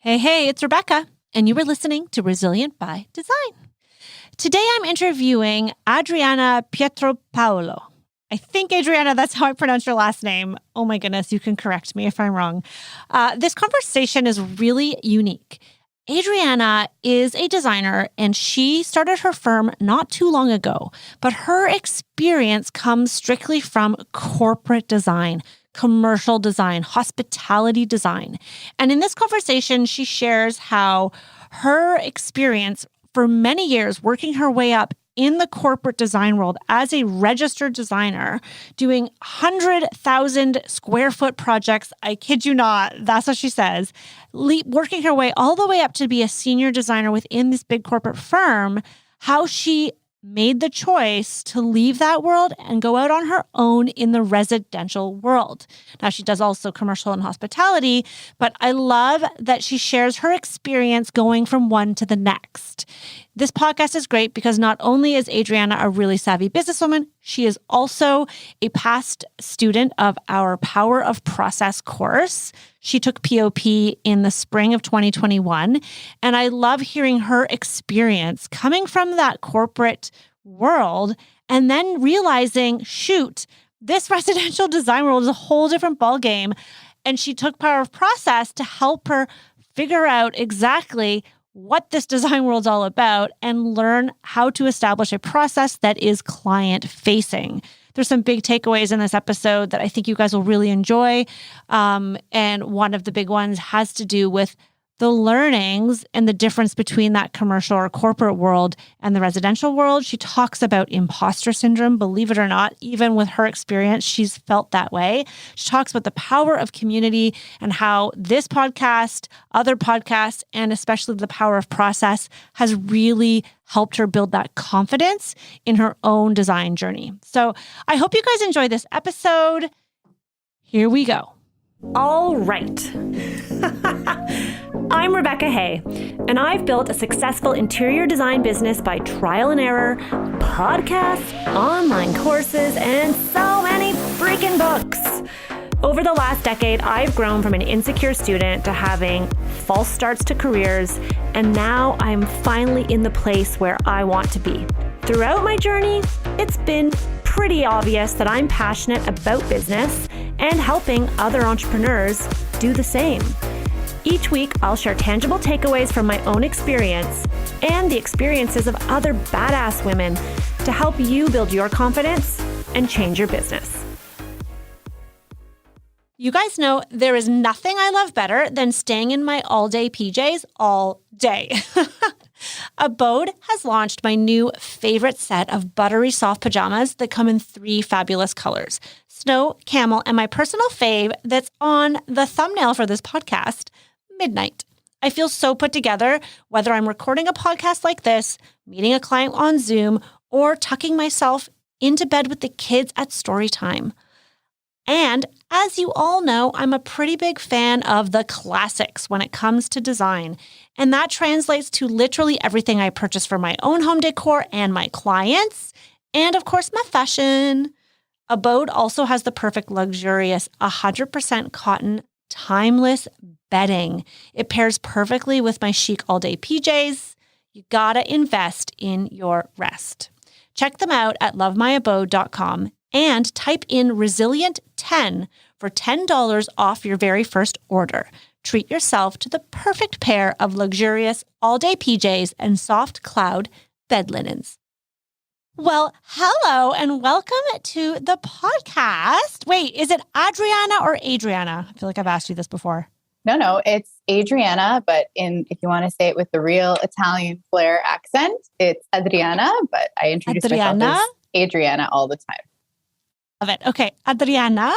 Hey, it's Rebecca, and you were listening to Resilient by Design. Today I'm interviewing Adriana Pietropaolo. I think, Adriana, that's how I pronounce your last name. Oh my goodness, you can correct me if I'm wrong. This conversation is really unique. Adriana is a designer, and she started her firm not too long ago, but her experience comes strictly from corporate design, commercial design, hospitality design. And in this conversation, she shares how her experience for many years working her way up in the corporate design world as a registered designer, doing 100,000 square foot projects. I kid you not. That's what she says. Working her way all the way up to be a senior designer within this big corporate firm, how she made the choice to leave that world and go out on her own in the residential world. Now, she does also commercial and hospitality, but I love that she shares her experience going from one to the next. This podcast is great because not only is Adriana a really savvy businesswoman, she is also a past student of our Power of Process course. She took POP in the spring of 2021, and I love hearing her experience coming from that corporate world and then realizing, shoot, this residential design world is a whole different ballgame. And she took Power of Process to help her figure out exactly what this design world's all about and learn how to establish a process that is client-facing. There's some big takeaways in this episode that I think you guys will really enjoy. And one of the big ones has to do with the learnings and the difference between that commercial or corporate world and the residential world. She talks about imposter syndrome. Believe it or not, even with her experience, she's felt that way. She talks about the power of community and how this podcast, other podcasts, and especially the Power of Process has really helped her build that confidence in her own design journey. So I hope you guys enjoy this episode. Here we go. All right. I'm Rebecca Hay, and I've built a successful interior design business by trial and error, podcasts, online courses, and so many freaking books. Over the last decade, I've grown from an insecure student to having false starts to careers, and now I'm finally in the place where I want to be. Throughout my journey, it's been pretty obvious that I'm passionate about business and helping other entrepreneurs do the same. Each week, I'll share tangible takeaways from my own experience and the experiences of other badass women to help you build your confidence and change your business. You guys know there is nothing I love better than staying in my all-day PJs all day. Abode has launched my new favorite set of buttery soft pajamas that come in 3 fabulous colors: snow, camel, and my personal fave that's on the thumbnail for this podcast, midnight. I feel so put together, whether I'm recording a podcast like this, meeting a client on Zoom, or tucking myself into bed with the kids at story time. And as you all know, I'm a pretty big fan of the classics when it comes to design. And that translates to literally everything I purchase for my own home decor and my clients. And of course, my fashion. Abode also has the perfect luxurious 100% cotton, timeless bedding. It pairs perfectly with my chic all-day PJs. You gotta invest in your rest. Check them out at lovemyabode.com and type in Resilient10 for $10 off your very first order. Treat yourself to the perfect pair of luxurious all-day PJs and soft cloud bed linens. Well, hello and welcome to the podcast. Wait, is it Adriana or Adriana? I feel like I've asked you this before. No, it's Adriana, but if you want to say it with the real Italian flair accent, it's Adriana, but I introduce myself as Adriana all the time. Love it. Okay, Adriana.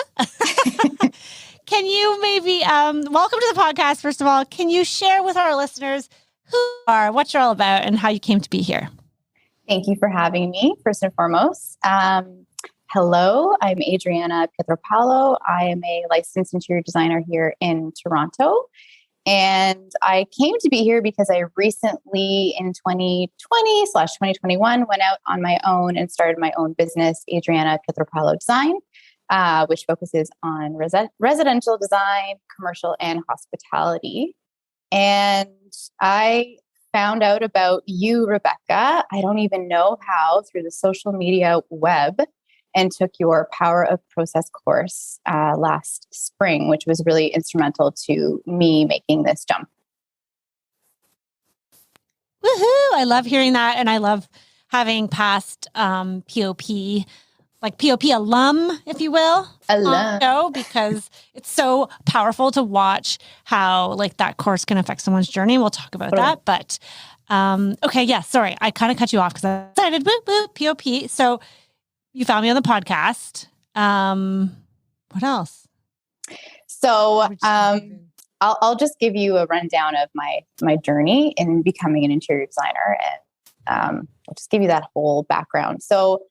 Can you maybe, welcome to the podcast, first of all. Can you share with our listeners who you are, what you're all about, and how you came to be here? Thank you for having me, first and foremost. Hello, I'm Adriana Pietropaolo. I am a licensed interior designer here in Toronto. And I came to be here because I recently in 2020/2021 went out on my own and started my own business, Adriana Pietropaolo Design, which focuses on residential design, commercial, and hospitality. And I found out about you, Rebecca. I don't even know how, through the social media web, and took your Power of Process course last spring, which was really instrumental to me making this jump. Woohoo! I love hearing that. And I love having past POP, like POP alum, if you will, on the show, because it's so powerful to watch how like that course can affect someone's journey. We'll talk about that. But okay, yeah, sorry. I kind of cut you off because I decided, POP. So you found me on the podcast. What else? So I'll just give you a rundown of my journey in becoming an interior designer, and I'll just give you that whole background. So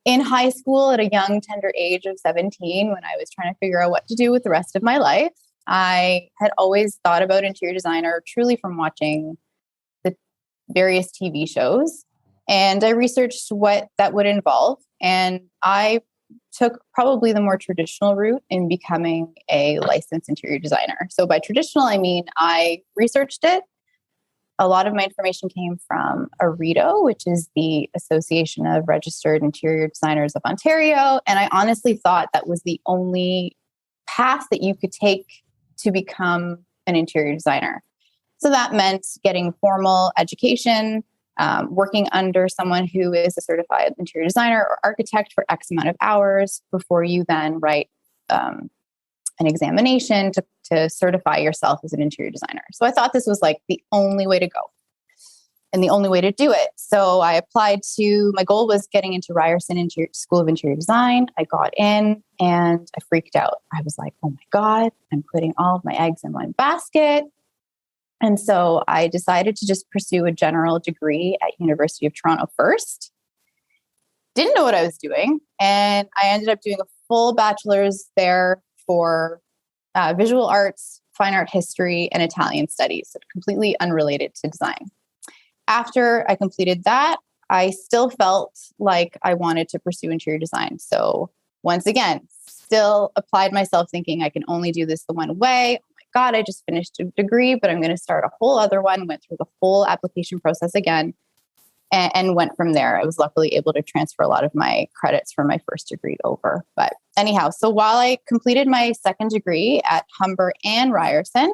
in high school, at a young, tender age of 17, when I was trying to figure out what to do with the rest of my life, I had always thought about interior designer truly from watching the various TV shows. And I researched what that would involve. And I took probably the more traditional route in becoming a licensed interior designer. So by traditional, I mean, I researched it. A lot of my information came from ARITO, which is the Association of Registered Interior Designers of Ontario. And I honestly thought that was the only path that you could take to become an interior designer. So that meant getting formal education, working under someone who is a certified interior designer or architect for X amount of hours before you then write an examination to certify yourself as an interior designer. So I thought this was like the only way to go and the only way to do it. So I applied my goal was getting into Ryerson School of Interior Design. I got in and I freaked out. I was like, oh my God, I'm putting all of my eggs in one basket. And so I decided to just pursue a general degree at University of Toronto first. Didn't know what I was doing. And I ended up doing a full bachelor's there for visual arts, fine art history, and Italian studies, so completely unrelated to design. After I completed that, I still felt like I wanted to pursue interior design. So once again, still applied myself thinking I can only do this the one way. Oh my God, I just finished a degree, but I'm going to start a whole other one, went through the whole application process again. And went from there. I was luckily able to transfer a lot of my credits from my first degree over. But anyhow, so while I completed my second degree at Humber and Ryerson,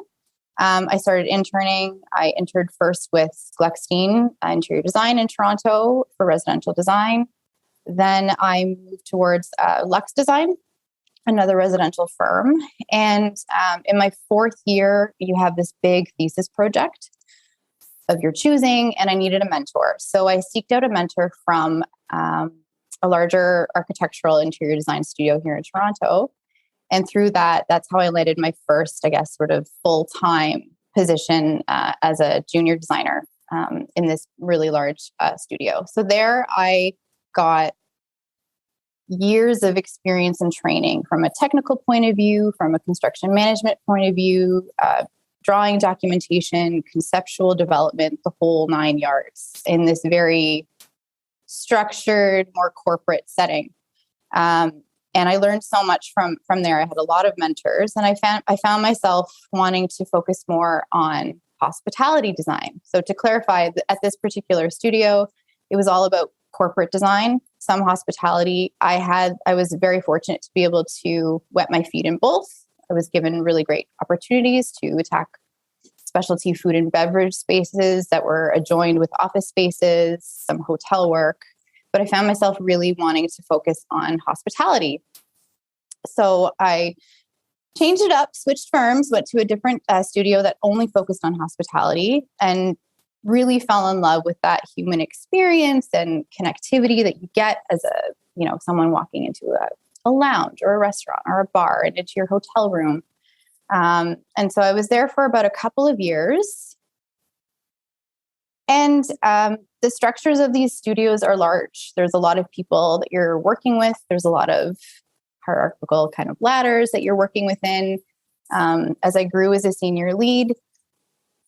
I started interning. I interned first with Gluckstein Interior Design in Toronto for residential design. Then I moved towards Lux Design, another residential firm. And in my fourth year, you have this big thesis project of your choosing, and I needed a mentor. So I seeked out a mentor from a larger architectural interior design studio here in Toronto. And through that, that's how I landed my first, I guess, sort of full-time position as a junior designer in this really large studio. So there I got years of experience and training from a technical point of view, from a construction management point of view, drawing documentation, conceptual development, the whole 9 yards in this very structured, more corporate setting. And I learned so much from there. I had a lot of mentors, and I found myself wanting to focus more on hospitality design. So to clarify, at this particular studio, it was all about corporate design, some hospitality. I was very fortunate to be able to wet my feet in both. I was given really great opportunities to attack specialty food and beverage spaces that were adjoined with office spaces, some hotel work. But I found myself really wanting to focus on hospitality. So I changed it up, switched firms, went to a different studio that only focused on hospitality, and really fell in love with that human experience and connectivity that you get as someone walking into a lounge or a restaurant or a bar and into your hotel room. And so I was there for about a couple of years. And the structures of these studios are large. There's a lot of people that you're working with. There's a lot of hierarchical kind of ladders that you're working within. As I grew as a senior lead,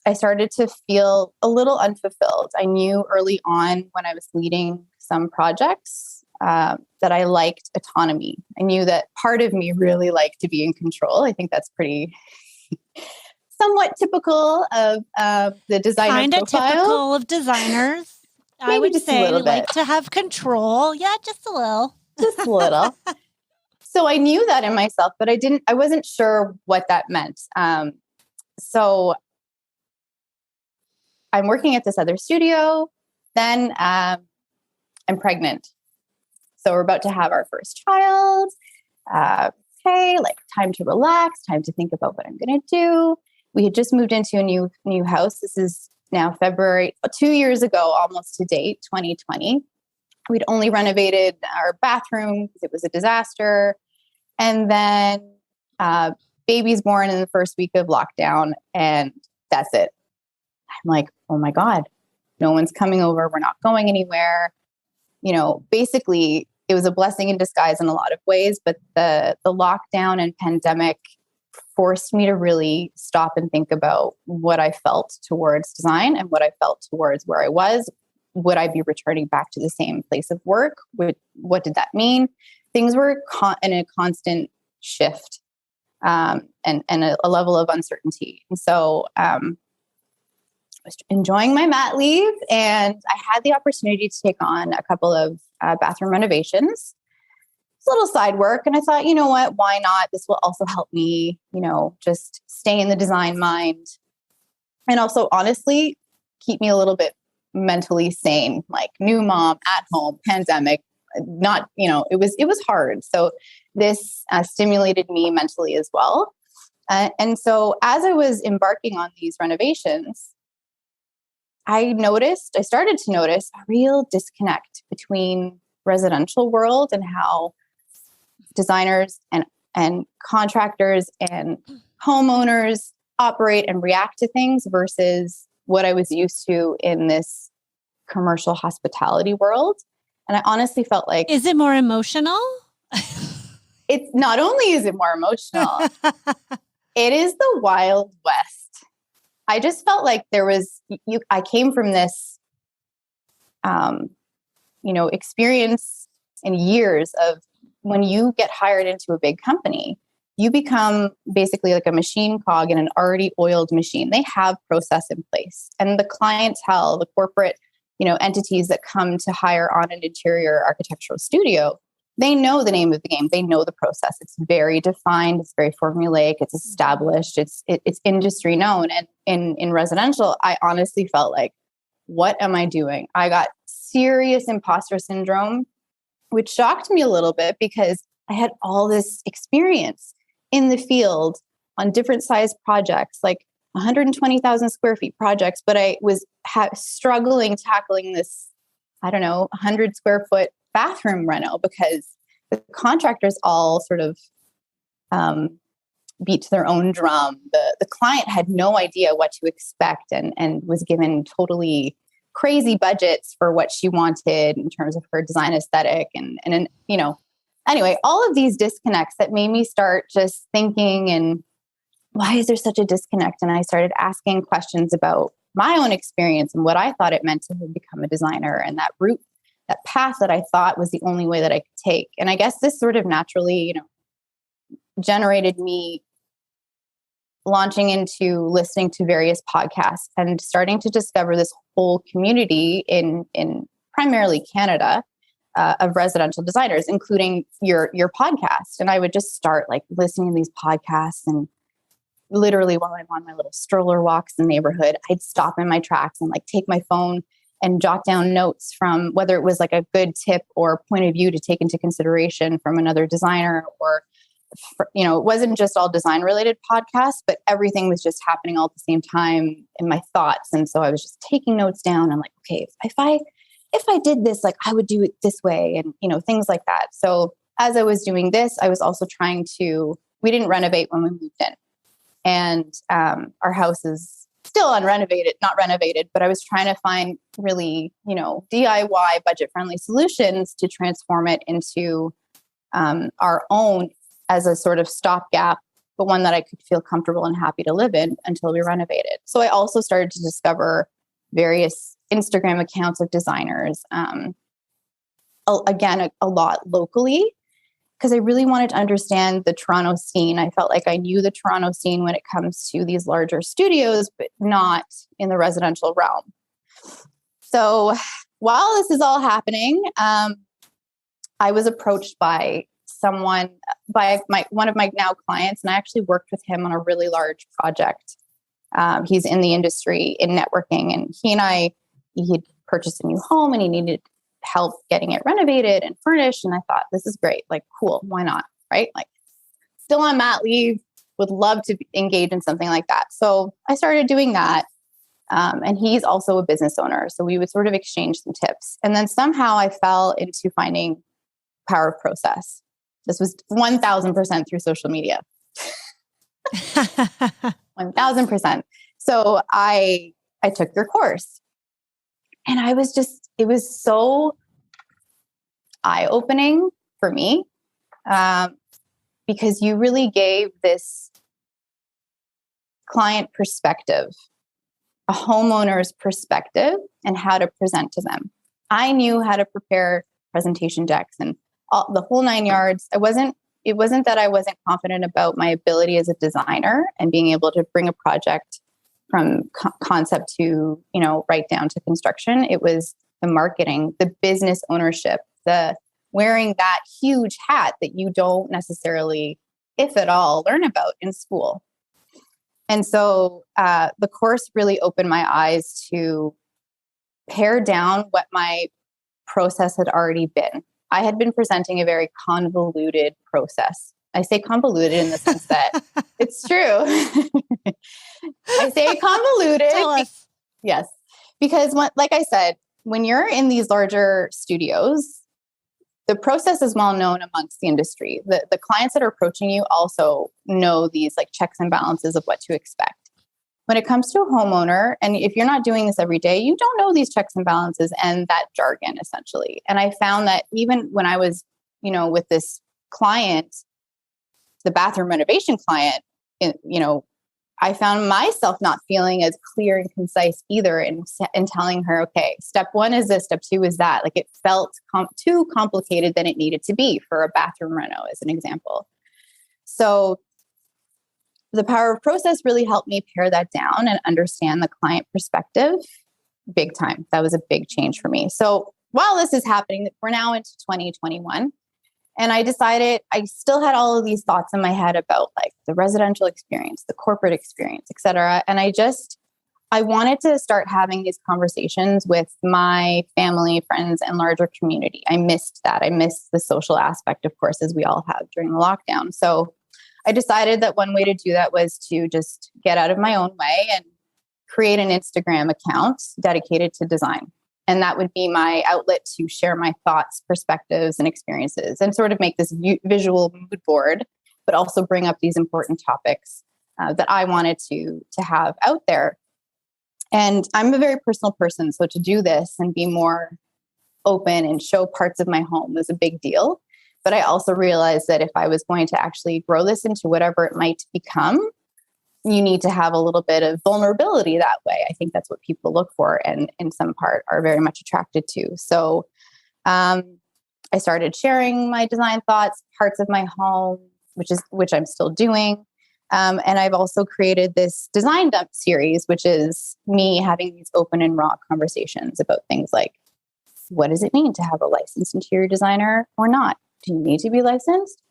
I started to feel a little unfulfilled. I knew early on when I was leading some projects that I liked autonomy. I knew that part of me really liked to be in control. I think that's pretty somewhat typical of the designer Kind of profile. typical of designers. I would just a say little we like bit. to have control. Yeah, just a little. Just a little. So I knew that in myself, but I wasn't sure what that meant. So I'm working at this other studio. Then I'm pregnant. So we're about to have our first child. Okay, like time to relax, time to think about what I'm going to do. We had just moved into a new house. This is now February, 2 years ago, almost to date, 2020. We'd only renovated our bathroom because it was a disaster. And then baby's born in the first week of lockdown, and that's it. I'm like, oh my God, no one's coming over. We're not going anywhere. Basically, it was a blessing in disguise in a lot of ways, but the lockdown and pandemic forced me to really stop and think about what I felt towards design and what I felt towards where I was. Would I be returning back to the same place of work? What did that mean? Things were in a constant shift and a level of uncertainty. And so I was enjoying my mat leave, and I had the opportunity to take on a couple of bathroom renovations. It's a little side work. And I thought, you know what, why not? This will also help me, just stay in the design mind. And also, honestly, keep me a little bit mentally sane, like new mom at home, pandemic, not, it was hard. So this stimulated me mentally as well. And so as I was embarking on these renovations, I started to notice a real disconnect between residential world and how designers and contractors and homeowners operate and react to things versus what I was used to in this commercial hospitality world. And I honestly felt like... Is it more emotional? It's not only is it more emotional, it is the Wild West. I just felt like I came from this, experience and years of when you get hired into a big company, you become basically like a machine cog in an already oiled machine. They have process in place, and the clientele, the corporate, entities that come to hire on an interior architectural studio, they know the name of the game. They know the process. It's very defined. It's very formulaic. It's established. It's industry known. And in residential, I honestly felt like, what am I doing? I got serious imposter syndrome, which shocked me a little bit because I had all this experience in the field on different size projects, like 120,000 square feet projects. But I was struggling tackling this, 100 square foot bathroom reno because the contractors all sort of beat to their own drum. The client had no idea what to expect and was given totally crazy budgets for what she wanted in terms of her design aesthetic. And anyway, all of these disconnects that made me start just thinking, and why is there such a disconnect? And I started asking questions about my own experience and what I thought it meant to become a designer, and that route, that path that I thought was the only way that I could take. And I guess this sort of naturally, generated me launching into listening to various podcasts and starting to discover this whole community in primarily Canada of residential designers, including your podcast. And I would just start like listening to these podcasts, and literally while I'm on my little stroller walks in the neighborhood, I'd stop in my tracks and like take my phone and jot down notes from whether it was like a good tip or point of view to take into consideration from another designer, or, it wasn't just all design related podcasts, but everything was just happening all at the same time in my thoughts. And so I was just taking notes down and like, okay, if I did this, like I would do it this way, and, things like that. So as I was doing this, I was also we didn't renovate when we moved in, and our house is still not renovated, but I was trying to find really, DIY budget friendly solutions to transform it into our own as a sort of stopgap, but one that I could feel comfortable and happy to live in until we renovated. So I also started to discover various Instagram accounts of designers, again, a lot locally. because I really wanted to understand the Toronto scene. I felt like I knew the Toronto scene when it comes to these larger studios, but not in the residential realm. So while this is all happening, I was approached by one of my now clients, and I actually worked with him on a really large project. He's in the industry in networking, and he had purchased a new home and he needed help getting it renovated and furnished. And I thought, this is great. Like, cool. Why not? Right? Like, still on mat leave, would love to engage in something like that. So I started doing that. And he's also a business owner. So we would sort of exchange some tips. And then somehow I fell into finding power of process. This was 1000% through social media. 1000%. So I took your course, and it was so eye-opening for me, because you really gave this client perspective, a homeowner's perspective, and how to present to them. I knew how to prepare presentation decks and the whole 9 yards. It wasn't that I wasn't confident about my ability as a designer and being able to bring a project from concept to, right down to construction. It was the marketing, the business ownership, the wearing that huge hat that you don't necessarily, if at all, learn about in school. And so the course really opened my eyes to pare down what my process had already been. I had been presenting a very convoluted process. I say convoluted in the sense that it's true. I say convoluted. Tell us. Yes. Because like I said, when you're in these larger studios, the process is well known amongst the industry. The clients that are approaching you also know these like checks and balances of what to expect. When it comes to a homeowner, and if you're not doing this every day, you don't know these checks and balances and that jargon essentially. And I found that even when I was, with this client, the bathroom renovation client, I found myself not feeling as clear and concise either in telling her, okay, step 1 is this, step 2 is that. Like it felt too complicated than it needed to be for a bathroom reno, as an example. So the power of process really helped me pare that down and understand the client perspective big time. That was a big change for me. So while this is happening, we're now into 2021. And I decided I still had all of these thoughts in my head about like the residential experience, the corporate experience, et cetera. And I wanted to start having these conversations with my family, friends, and larger community. I missed that. I missed the social aspect, of course, as we all have during the lockdown. So I decided that one way to do that was to just get out of my own way and create an Instagram account dedicated to design. And that would be my outlet to share my thoughts, perspectives, and experiences, and sort of make this visual mood board, but also bring up these important topics that I wanted to have out there. And I'm a very personal person. So to do this and be more open and show parts of my home was a big deal. But I also realized that if I was going to actually grow this into whatever it might become, you need to have a little bit of vulnerability that way. I think that's what people look for and in some part are very much attracted to. So I started sharing my design thoughts, parts of my home, which I'm still doing. And I've also created this design dump series, which is me having these open and raw conversations about things like, what does it mean to have a licensed interior designer or not? Do you need to be licensed?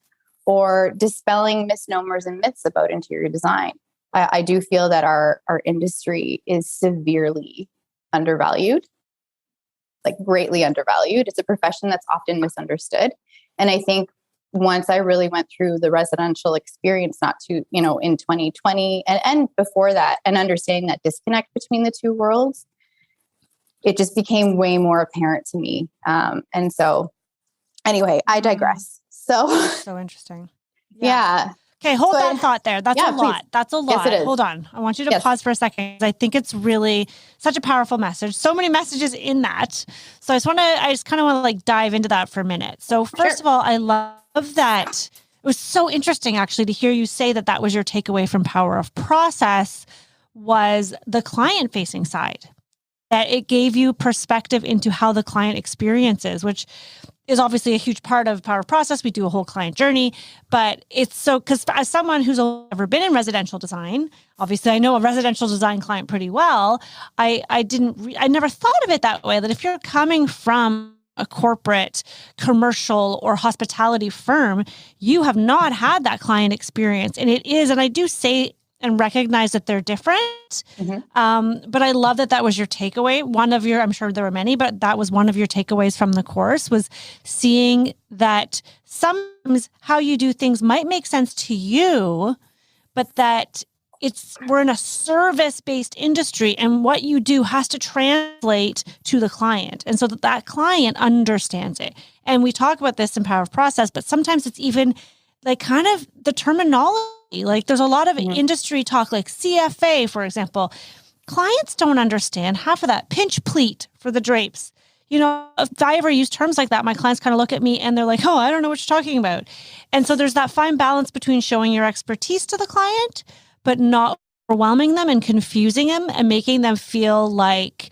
Or dispelling misnomers and myths about interior design. I do feel that our industry is severely undervalued, like greatly undervalued. It's a profession that's often misunderstood. And I think once I really went through the residential experience, in 2020 and before that, and understanding that disconnect between the two worlds, it just became way more apparent to me. And so anyway, I digress. So interesting. Yeah. Okay, hold that thought there. That's a lot. Please. That's a lot. Yes, it is. Hold on. I want you to pause for a second. I think it's really such a powerful message. So many messages in that. So I just kind of want to like dive into that for a minute. So first of all, I love that. It was so interesting actually to hear you say that was your takeaway from power of process was the client facing side. That it gave you perspective into how the client experiences, which is obviously a huge part of Power Process. We do a whole client journey, but it's so, because as someone who's never been in residential design, obviously I know a residential design client pretty well. I never thought of it that way, that if you're coming from a corporate, commercial, or hospitality firm, you have not had that client experience. And it is, and I do say and recognize that they're different. But I love that was your takeaway. I'm sure there were many, but that was one of your takeaways from the course, was seeing that sometimes how you do things might make sense to you, but that we're in a service-based industry, and what you do has to translate to the client. And so that client understands it. And we talk about this in Power of Process, but sometimes it's even like kind of the terminology. Like there's a lot of industry talk, like CFA, for example. Clients don't understand half of that. Pinch pleat for the drapes. If I ever use terms like that, my clients kind of look at me and they're like, oh, I don't know what you're talking about. And so there's that fine balance between showing your expertise to the client, but not overwhelming them and confusing them and making them feel like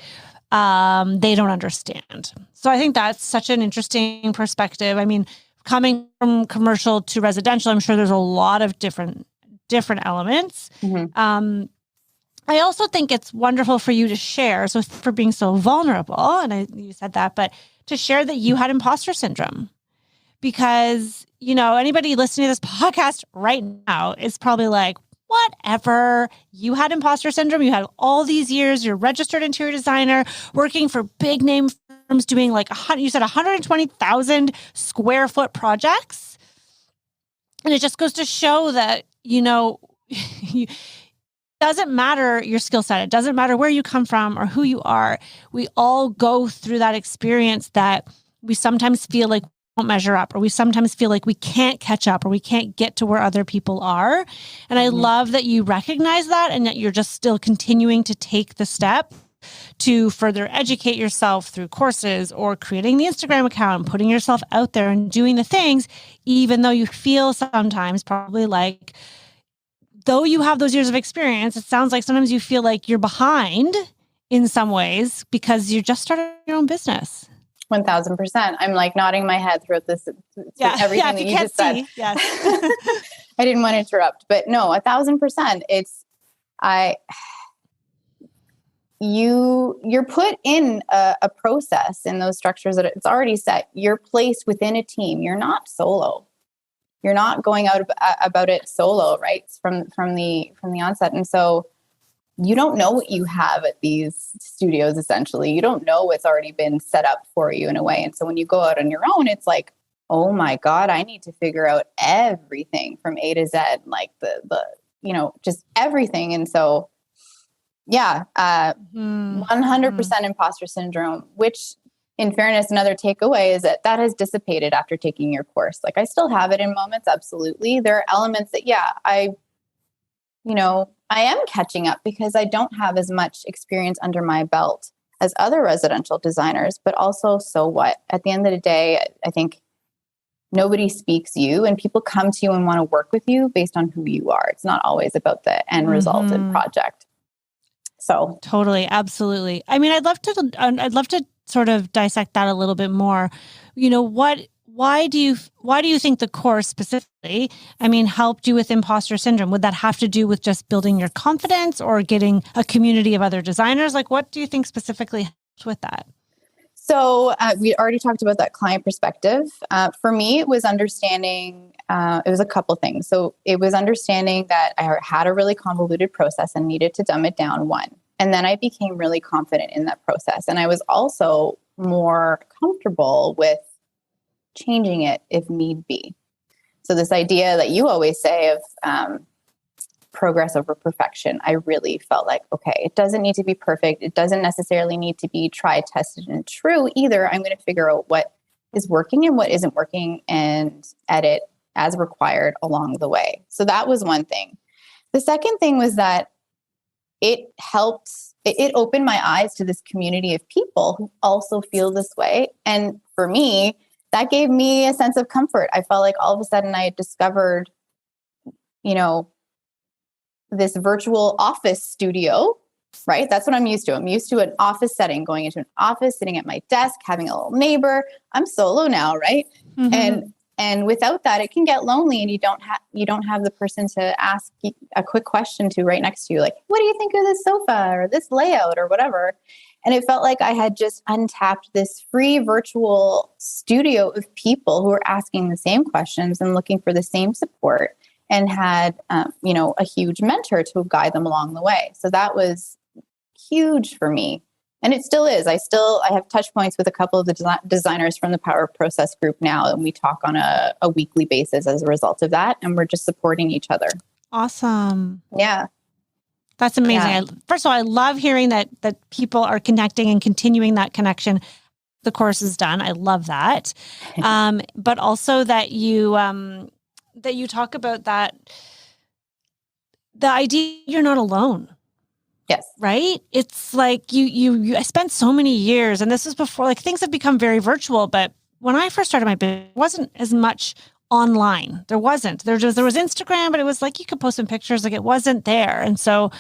they don't understand. So I think that's such an interesting perspective. I mean, coming from commercial to residential, I'm sure there's a lot of different elements. I also think it's wonderful for you to share, so for being so vulnerable, and you said that, but to share that you had imposter syndrome. Because, anybody listening to this podcast right now is probably like, whatever, you had imposter syndrome, you had all these years, you're a registered interior designer, working for big name firms, doing like, you said 120,000 square foot projects. And it just goes to show that, it doesn't matter your skill set. It doesn't matter where you come from or who you are. We all go through that experience that we sometimes feel like we won't measure up, or we sometimes feel like we can't catch up, or we can't get to where other people are. And I love that you recognize that, and that you're just still continuing to take the step to further educate yourself through courses or creating the Instagram account and putting yourself out there and doing the things, even though you feel sometimes probably like, though you have those years of experience, it sounds like sometimes you feel like you're behind in some ways because you just started your own business. 1,000%. I'm like nodding my head throughout this, everything that you just said. Yes. I didn't want to interrupt, but no, 1,000%. You're put in a process in those structures that it's already set. You're placed within a team. You're not solo. You're not going out about it solo, right? From the onset. And so you don't know what you have at these studios, essentially. You don't know what's already been set up for you in a way. And so when you go out on your own, it's like, oh my God, I need to figure out everything from A to Z, like the just everything. And so, 100% imposter syndrome, which in fairness, another takeaway is that has dissipated after taking your course. Like I still have it in moments. Absolutely. There are elements that, I am catching up because I don't have as much experience under my belt as other residential designers, but also, so what? At the end of the day, I think nobody speaks you, and people come to you and want to work with you based on who you are. It's not always about the end result and project. So totally. Absolutely. I mean, I'd love to sort of dissect that a little bit more. Why do you think the course specifically, helped you with imposter syndrome? Would that have to do with just building your confidence or getting a community of other designers? Like, what do you think specifically helped with that? So we already talked about that client perspective. For me, it was understanding, it was a couple things. So it was understanding that I had a really convoluted process and needed to dumb it down, one. And then I became really confident in that process. And I was also more comfortable with changing it if need be. So this idea that you always say of progress over perfection, I really felt like, okay, it doesn't need to be perfect. It doesn't necessarily need to be tried, tested, and true either. I'm going to figure out what is working and what isn't working and edit as required along the way. So that was one thing. The second thing was that it opened my eyes to this community of people who also feel this way. And for me, that gave me a sense of comfort. I felt like all of a sudden I had discovered, this virtual office studio right? That's what I'm used to. I'm used to an office setting, going into an office, sitting at my desk, having a little neighbor. I'm solo now, right? And without that, it can get lonely, and you don't have the person to ask a quick question to right next to you, like, what do you think of this sofa or this layout or whatever? And it felt like I had just untapped this free virtual studio of people who were asking the same questions and looking for the same support, and had, a huge mentor to guide them along the way. So that was huge for me. And it still is. I have touch points with a couple of the designers from the Power Process group now, and we talk on a weekly basis as a result of that. And we're just supporting each other. Awesome. Yeah. That's amazing. Yeah. First of all, I love hearing that people are connecting and continuing that connection. The course is done. I love that. But also that you talk about that, the idea you're not alone. Yes. Right? It's like I spent so many years, and this was before, like, things have become very virtual, but when I first started my business, it wasn't as much online. There was Instagram, but it was like you could post some pictures, like it wasn't there. And so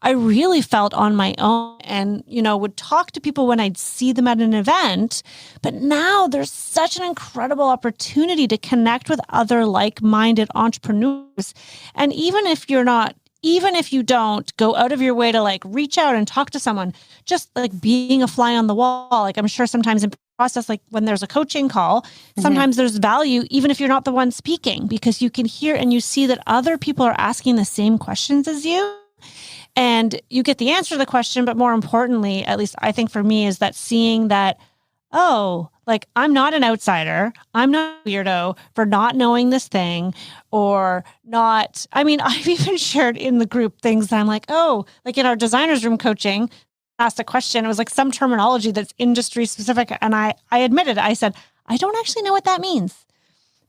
I really felt on my own, and, would talk to people when I'd see them at an event. But now there's such an incredible opportunity to connect with other like-minded entrepreneurs. And even if you don't go out of your way to like reach out and talk to someone, just like being a fly on the wall, like I'm sure sometimes in process, like when there's a coaching call, sometimes there's value, even if you're not the one speaking, because you can hear and you see that other people are asking the same questions as you. And you get the answer to the question, but more importantly, at least I think for me, is that seeing that, oh, like I'm not an outsider. I'm not a weirdo for not knowing this thing or not. I mean, I've even shared in the group things that I'm like, oh, like in our designers room coaching, asked a question. It was like some terminology that's industry specific. And I admitted, I said, I don't actually know what that means.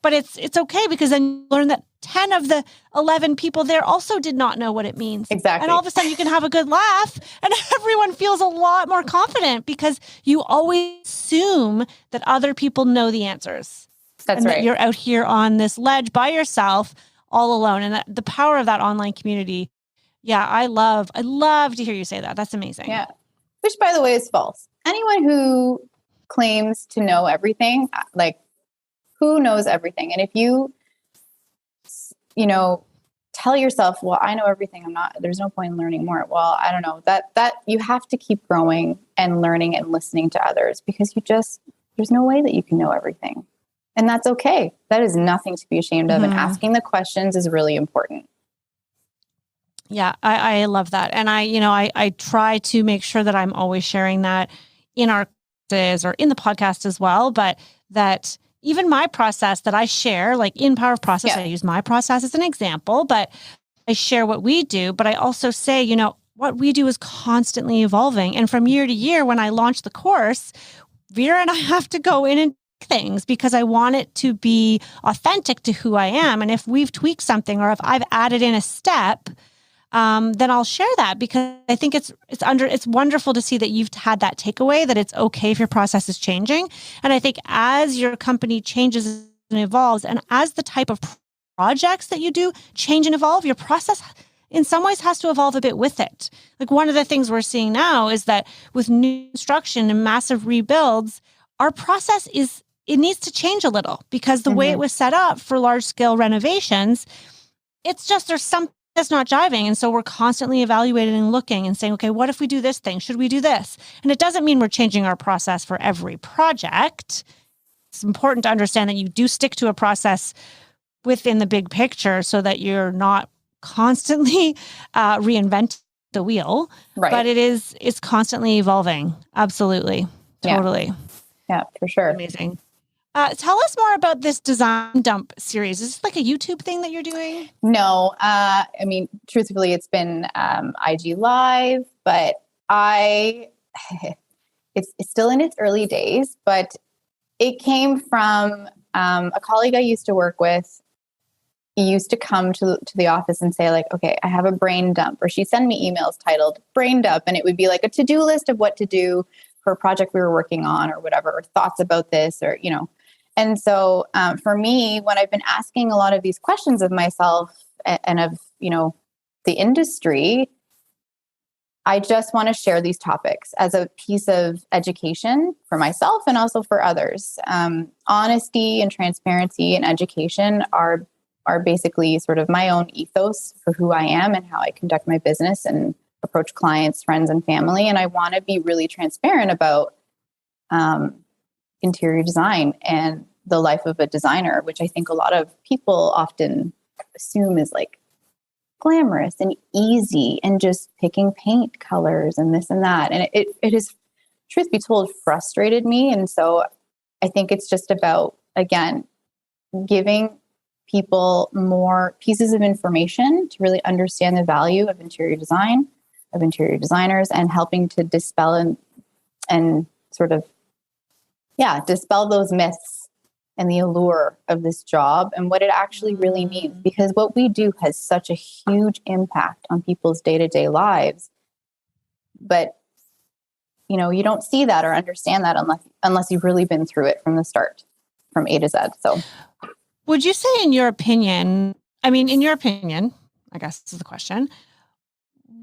But it's okay, because then you learn that 10 of the 11 people there also did not know what it means. Exactly. And all of a sudden you can have a good laugh, and everyone feels a lot more confident, because you always assume that other people know the answers. That's and right. That you're out here on this ledge by yourself, all alone. And the power of that online community. Yeah, I love to hear you say that. That's amazing. Yeah. Which, by the way, is false. Anyone who claims to know everything, like, who knows everything? And if you, tell yourself, well, I know everything, there's no point in learning more. Well, I don't know, that you have to keep growing and learning and listening to others, because there's no way that you can know everything. And that's okay. That is nothing to be ashamed of. And asking the questions is really important. Yeah, I love that. And I try to make sure that I'm always sharing that in our classes or in the podcast as well, but that even my process that I share, like in Power Process, I use my process as an example, but I share what we do. But I also say, what we do is constantly evolving. And from year to year, when I launch the course, Vera and I have to go in and tweak things, because I want it to be authentic to who I am. And if we've tweaked something, or if I've added in a step, then I'll share that, because I think it's wonderful to see that you've had that takeaway, that it's okay if your process is changing. And I think as your company changes and evolves, and as the type of projects that you do change and evolve, your process in some ways has to evolve a bit with it. Like one of the things we're seeing now is that with new construction and massive rebuilds, our process it needs to change a little, because the way it was set up for large scale renovations, there's something that's not jiving. And so we're constantly evaluating and looking and saying, okay, what if we do this thing? Should we do this? And it doesn't mean we're changing our process for every project. It's important to understand that you do stick to a process within the big picture, so that you're not constantly reinventing the wheel. Right. But it's constantly evolving. Absolutely. Totally. Yeah, for sure. Amazing. Tell us more about this design dump series. Is this like a YouTube thing that you're doing? No. Truthfully, it's been IG Live, but it's still in its early days, but it came from a colleague I used to work with. He used to come to the office and say, like, okay, I have a brain dump, or she'd send me emails titled brain dump, and it would be like a to-do list of what to do for a project we were working on, or whatever, or thoughts about this, or, And so for me, when I've been asking a lot of these questions of myself and of, the industry, I just want to share these topics as a piece of education for myself and also for others. Honesty and transparency and education are basically sort of my own ethos for who I am and how I conduct my business and approach clients, friends, and family. And I want to be really transparent about interior design and the life of a designer, which I think a lot of people often assume is like glamorous and easy and just picking paint colors and this and that. And it has, truth be told, frustrated me. And so I think it's just about, again, giving people more pieces of information to really understand the value of interior design, of interior designers, and helping to dispel and sort of, dispel those myths and the allure of this job and what it actually really means. Because what we do has such a huge impact on people's day-to-day lives. But, you don't see that or understand that unless you've really been through it from the start, from A to Z. So would you say in your opinion, I guess this is the question,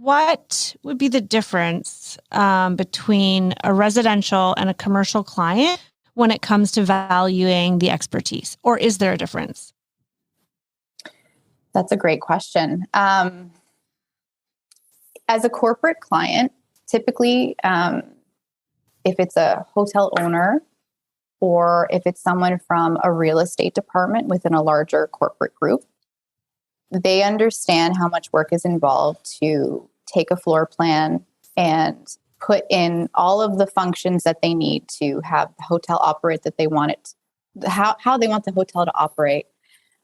what would be the difference between a residential and a commercial client when it comes to valuing the expertise? Or is there a difference? That's a great question. As a corporate client, typically, if it's a hotel owner or if it's someone from a real estate department within a larger corporate group, they understand how much work is involved to take a floor plan and put in all of the functions that they need to have the hotel operate that they want it, how they want the hotel to operate,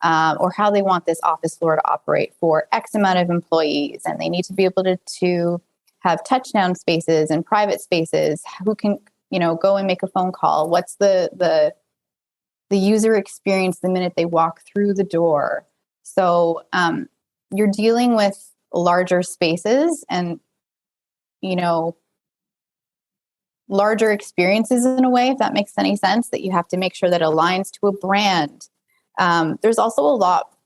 or how they want this office floor to operate for X amount of employees. And they need to be able to have touchdown spaces and private spaces. Who can, go and make a phone call? What's the user experience the minute they walk through the door? So you're dealing with larger spaces and, larger experiences in a way, if that makes any sense, that you have to make sure that aligns to a brand. There's also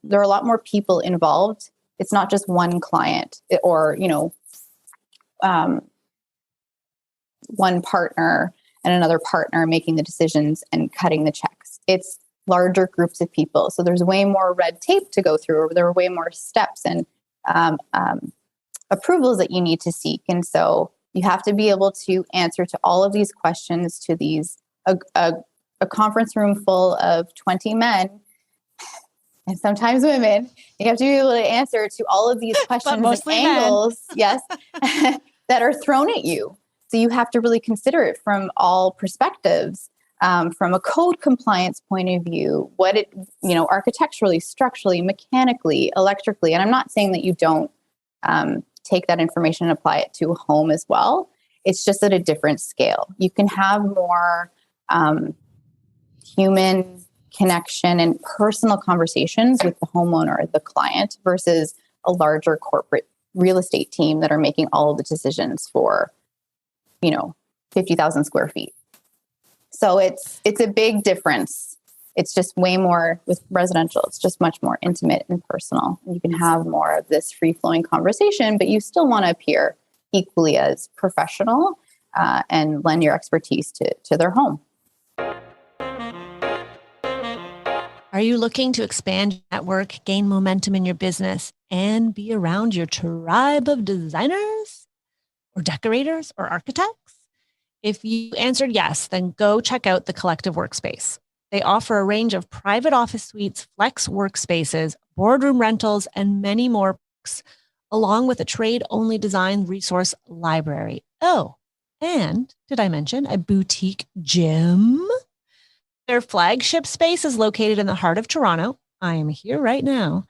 there are a lot more people involved. It's not just one client or, one partner and another partner making the decisions and cutting the checks. It's larger groups of people. So there's way more red tape to go through, or there are way more steps and approvals that you need to seek. And so you have to be able to answer to all of these questions to a conference room full of 20 men and sometimes women. You have to be able to answer to all of these questions and angles, yes, that are thrown at you. So you have to really consider it from all perspectives, from a code compliance point of view, architecturally, structurally, mechanically, electrically. And I'm not saying that you don't take that information and apply it to a home as well. It's just at a different scale. You can have more human connection and personal conversations with the homeowner or the client versus a larger corporate real estate team that are making all of the decisions for, 50,000 square feet. So it's a big difference. It's just way more with residential. It's just much more intimate and personal. You can have more of this free-flowing conversation, but you still want to appear equally as professional and lend your expertise to their home. Are you looking to expand your network, gain momentum in your business, and be around your tribe of designers or decorators or architects? If you answered yes, then go check out the Collective Workspace. They offer a range of private office suites, flex workspaces, boardroom rentals, and many more perks, along with a trade-only design resource library. Oh, and did I mention a boutique gym? Their flagship space is located in the heart of Toronto. I am here right now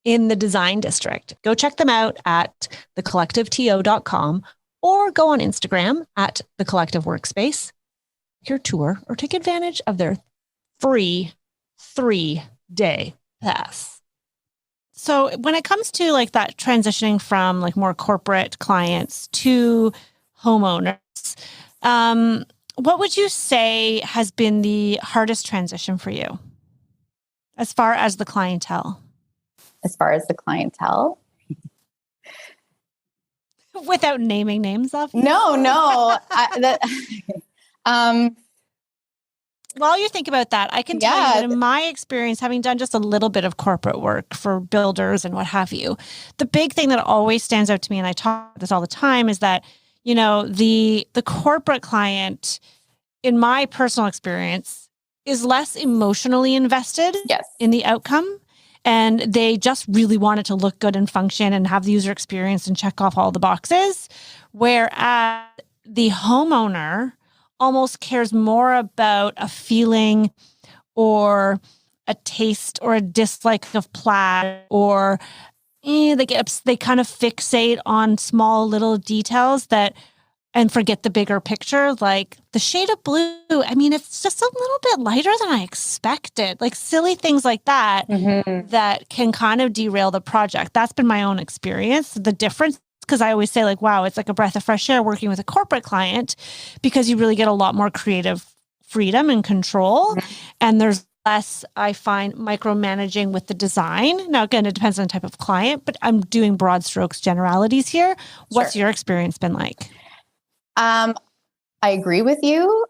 in the Design District. Go check them out at thecollectiveto.com or go on Instagram at The Collective Workspace. Your tour or take advantage of their free 3-day pass. So when it comes to like that transitioning from like more corporate clients to homeowners, what would you say has been the hardest transition for you as far as the clientele? As far as the clientele? Without naming names, obviously. No. While you think about that, I can tell you that in my experience, having done just a little bit of corporate work for builders and what have you, the big thing that always stands out to me, and I talk about this all the time, is that, the corporate client, in my personal experience, is less emotionally invested in the outcome. And they just really want it to look good and function and have the user experience and check off all the boxes. Whereas the homeowner almost cares more about a feeling or a taste or a dislike of plaid, or they kind of fixate on small little details and forget the bigger picture, like the shade of blue. I mean, it's just a little bit lighter than I expected. Like silly things like that that can kind of derail the project. That's been my own experience. The difference, because I always say like, wow, it's like a breath of fresh air working with a corporate client, because you really get a lot more creative freedom and control. And there's less, I find, micromanaging with the design. Now, again, it depends on the type of client, but I'm doing broad strokes generalities here. What's your experience been like? I agree with you.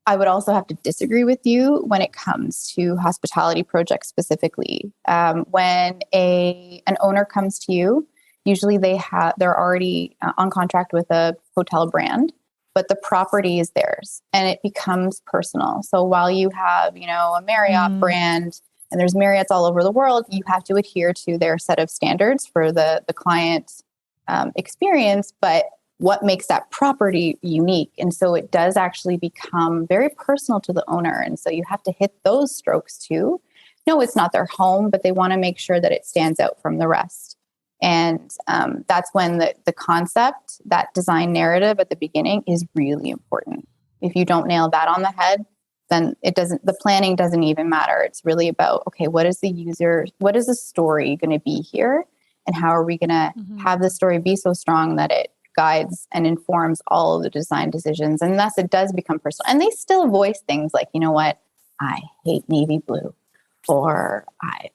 I would also have to disagree with you when it comes to hospitality projects specifically. When an owner comes to you, usually they're already on contract with a hotel brand, but the property is theirs and it becomes personal. So while you have, a Marriott brand, and there's Marriotts all over the world, you have to adhere to their set of standards for the client experience, but what makes that property unique. And so it does actually become very personal to the owner. And so you have to hit those strokes too. No, it's not their home, but they want to make sure that it stands out from the rest. And that's when the concept, that design narrative at the beginning is really important. If you don't nail that on the head, then the planning doesn't even matter. It's really about, okay, what is the story going to be here? And how are we going to have the story be so strong that it guides and informs all of the design decisions. And thus it does become personal. And they still voice things like, you know what, I hate navy blue, or I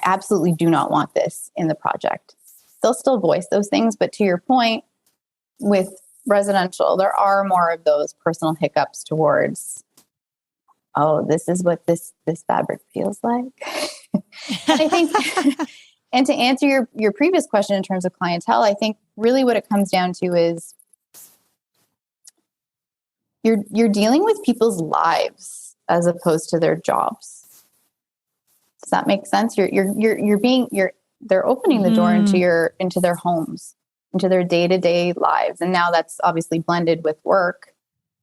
absolutely do not want this in the project. They'll still voice those things. But to your point, with residential, there are more of those personal hiccups towards, oh, this is what this fabric feels like. And I think and to answer your previous question in terms of clientele, I think really what it comes down to is you're dealing with people's lives as opposed to their jobs. Does that make sense? They're opening the door into their homes, into their day-to-day lives. And now that's obviously blended with work.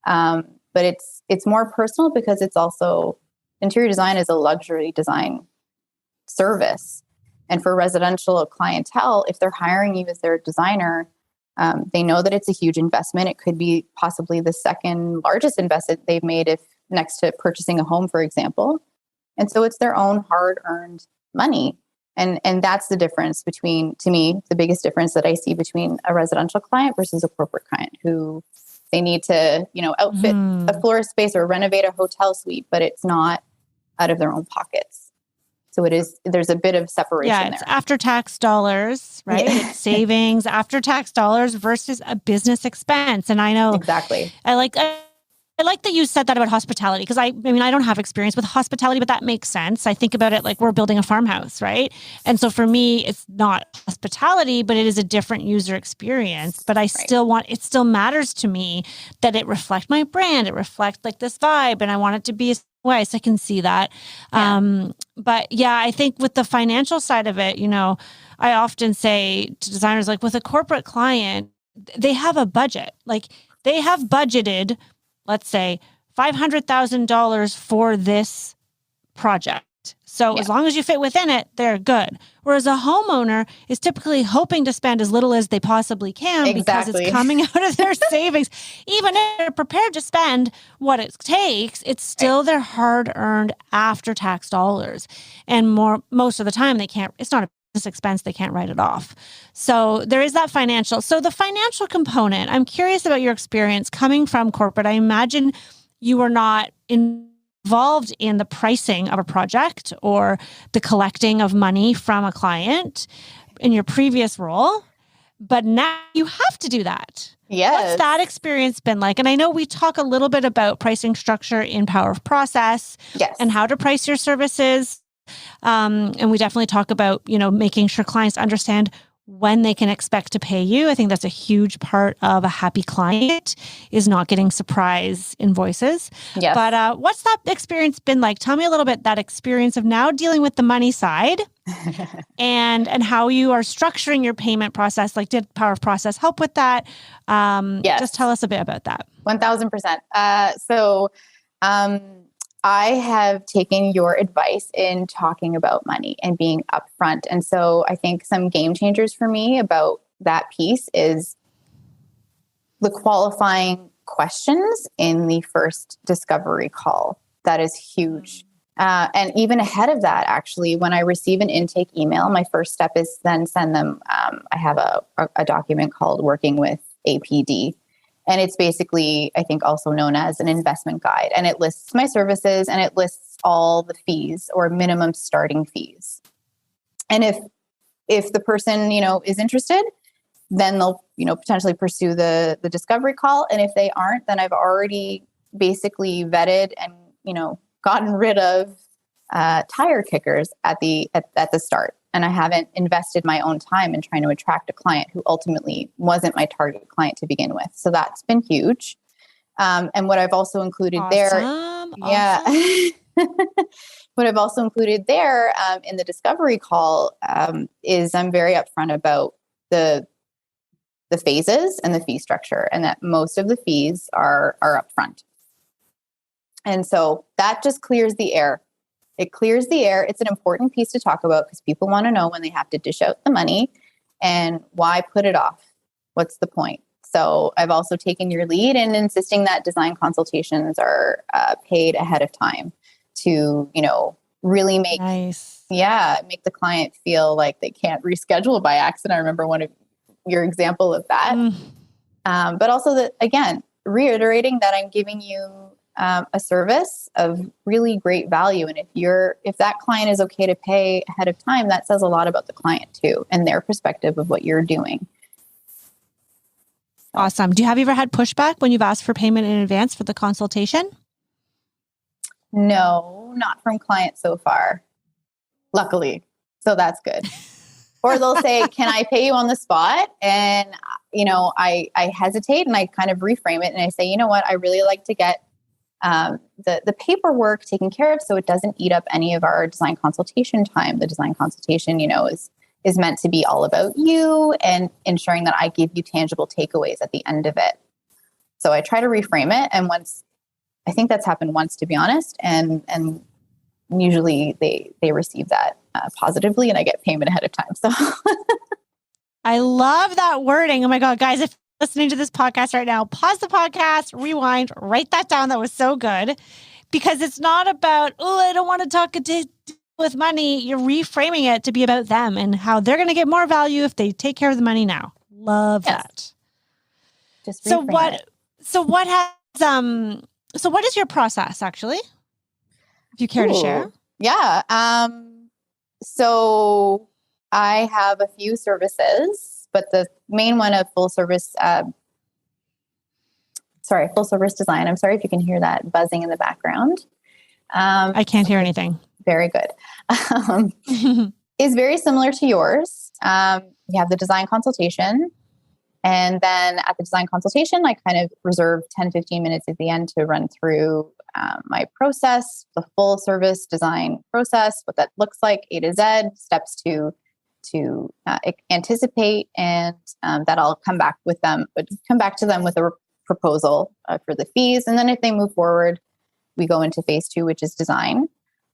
But it's more personal because it's also, interior design is a luxury design service. And for residential clientele, if they're hiring you as their designer, they know that it's a huge investment. It could be possibly the second largest investment they've made if next to purchasing a home, for example. And so it's their own hard-earned money. And that's the difference between, to me, the biggest difference that I see between a residential client versus a corporate client who they need to, outfit a floor space or renovate a hotel suite, but it's not out of their own pockets. So there's a bit of separation there. Yeah, it's after-tax dollars, right? Yeah. It's savings, after-tax dollars versus a business expense. And I know exactly. I like that you said that about hospitality, because I don't have experience with hospitality, but that makes sense. I think about it like we're building a farmhouse, right? And so for me, it's not hospitality, but it is a different user experience. But it still matters to me that it reflect my brand, it reflect like this vibe, and I want it to be a way, so I can see that. Yeah. But yeah, I think with the financial side of it, I often say to designers, like with a corporate client, they have a budget. Like they have budgeted, let's say, $500,000 for this project. So as long as you fit within it, they're good. Whereas a homeowner is typically hoping to spend as little as they possibly can because it's coming out of their savings. Even if they're prepared to spend what it takes, it's still their hard-earned after-tax dollars. And most of the time, it's not a business expense, they can't write it off. So there is that financial. So the financial component, I'm curious about your experience coming from corporate. I imagine you were not involved in the pricing of a project or the collecting of money from a client in your previous role. but now you have to do that. Yes. What's that experience been like? And I know we talk a little bit about pricing structure in Power of Process and how to price your services. And we definitely talk about, making sure clients understand when they can expect to pay you. I think that's a huge part of a happy client is not getting surprise invoices. Yes. But what's that experience been like? Tell me a little bit that experience of now dealing with the money side and how you are structuring your payment process. Like, did Power of Process help with that? Yes. Just tell us a bit about that. 1000%. So I have taken your advice in talking about money and being upfront. And so I think some game changers for me about that piece is the qualifying questions in the first discovery call. That is huge. And even ahead of that, actually, when I receive an intake email, my first step is then send them, I have a document called Working with APD. And it's basically, I think, also known as an investment guide. And it lists my services and it lists all the fees or minimum starting fees. And if the person, is interested, then they'll, potentially pursue the discovery call. And if they aren't, then I've already basically vetted and, gotten rid of tire kickers at the start. And I haven't invested my own time in trying to attract a client who ultimately wasn't my target client to begin with. So that's been huge. And what I've also included yeah. What I've also included there in the discovery call is I'm very upfront about the phases and the fee structure, and that most of the fees are upfront. And so that just clears the air. It clears the air. It's an important piece to talk about because people want to know when they have to dish out the money and why put it off. What's the point? So I've also taken your lead in insisting that design consultations are paid ahead of time to, really make the client feel like they can't reschedule by accident. I remember one of your example of that. But also that, again, reiterating that I'm giving you a service of really great value. And if that client is okay to pay ahead of time, that says a lot about the client too, and their perspective of what you're doing. Awesome. Have you ever had pushback when you've asked for payment in advance for the consultation? No, not from clients so far. Luckily. So that's good. Or they'll say, can I pay you on the spot? And, I hesitate and I kind of reframe it. And I say, you know what, I really like to get the paperwork taken care of so it doesn't eat up any of our design consultation time. The design consultation, is meant to be all about you and ensuring that I give you tangible takeaways at the end of it. So I try to reframe it. And I think that's happened once, to be honest. And usually they receive that positively and I get payment ahead of time. So I love that wording. Oh my God, guys, if you're listening to this podcast right now, pause the podcast, rewind, write that down. That was so good. Because it's not about, I don't want to talk with money. You're reframing it to be about them and how they're going to get more value if they take care of the money now. Love that. Just so what is your process actually? If you care to share. Yeah. So I have a few services, but the main one of full service design. I'm sorry if you can hear that buzzing in the background. I can't hear anything. Very good. Is very similar to yours. You have the design consultation. And then at the design consultation, I kind of reserve 10, 15 minutes at the end to run through my process, the full service design process, what that looks like, A to Z, steps to anticipate, and that I'll come back to them with a proposal for the fees. And then if they move forward, we go into phase 2, which is design.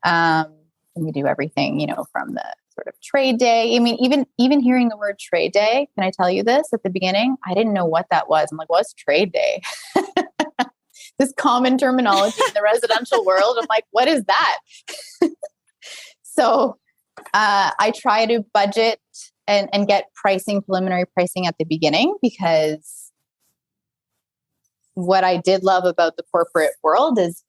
And we do everything, from the sort of trade day. I mean, even hearing the word trade day, can I tell you this at the beginning? I didn't know what that was. I'm like, what's trade day? This common terminology in the residential world. I'm like, what is that? So I try to budget and get preliminary pricing at the beginning, because what I did love about the corporate world is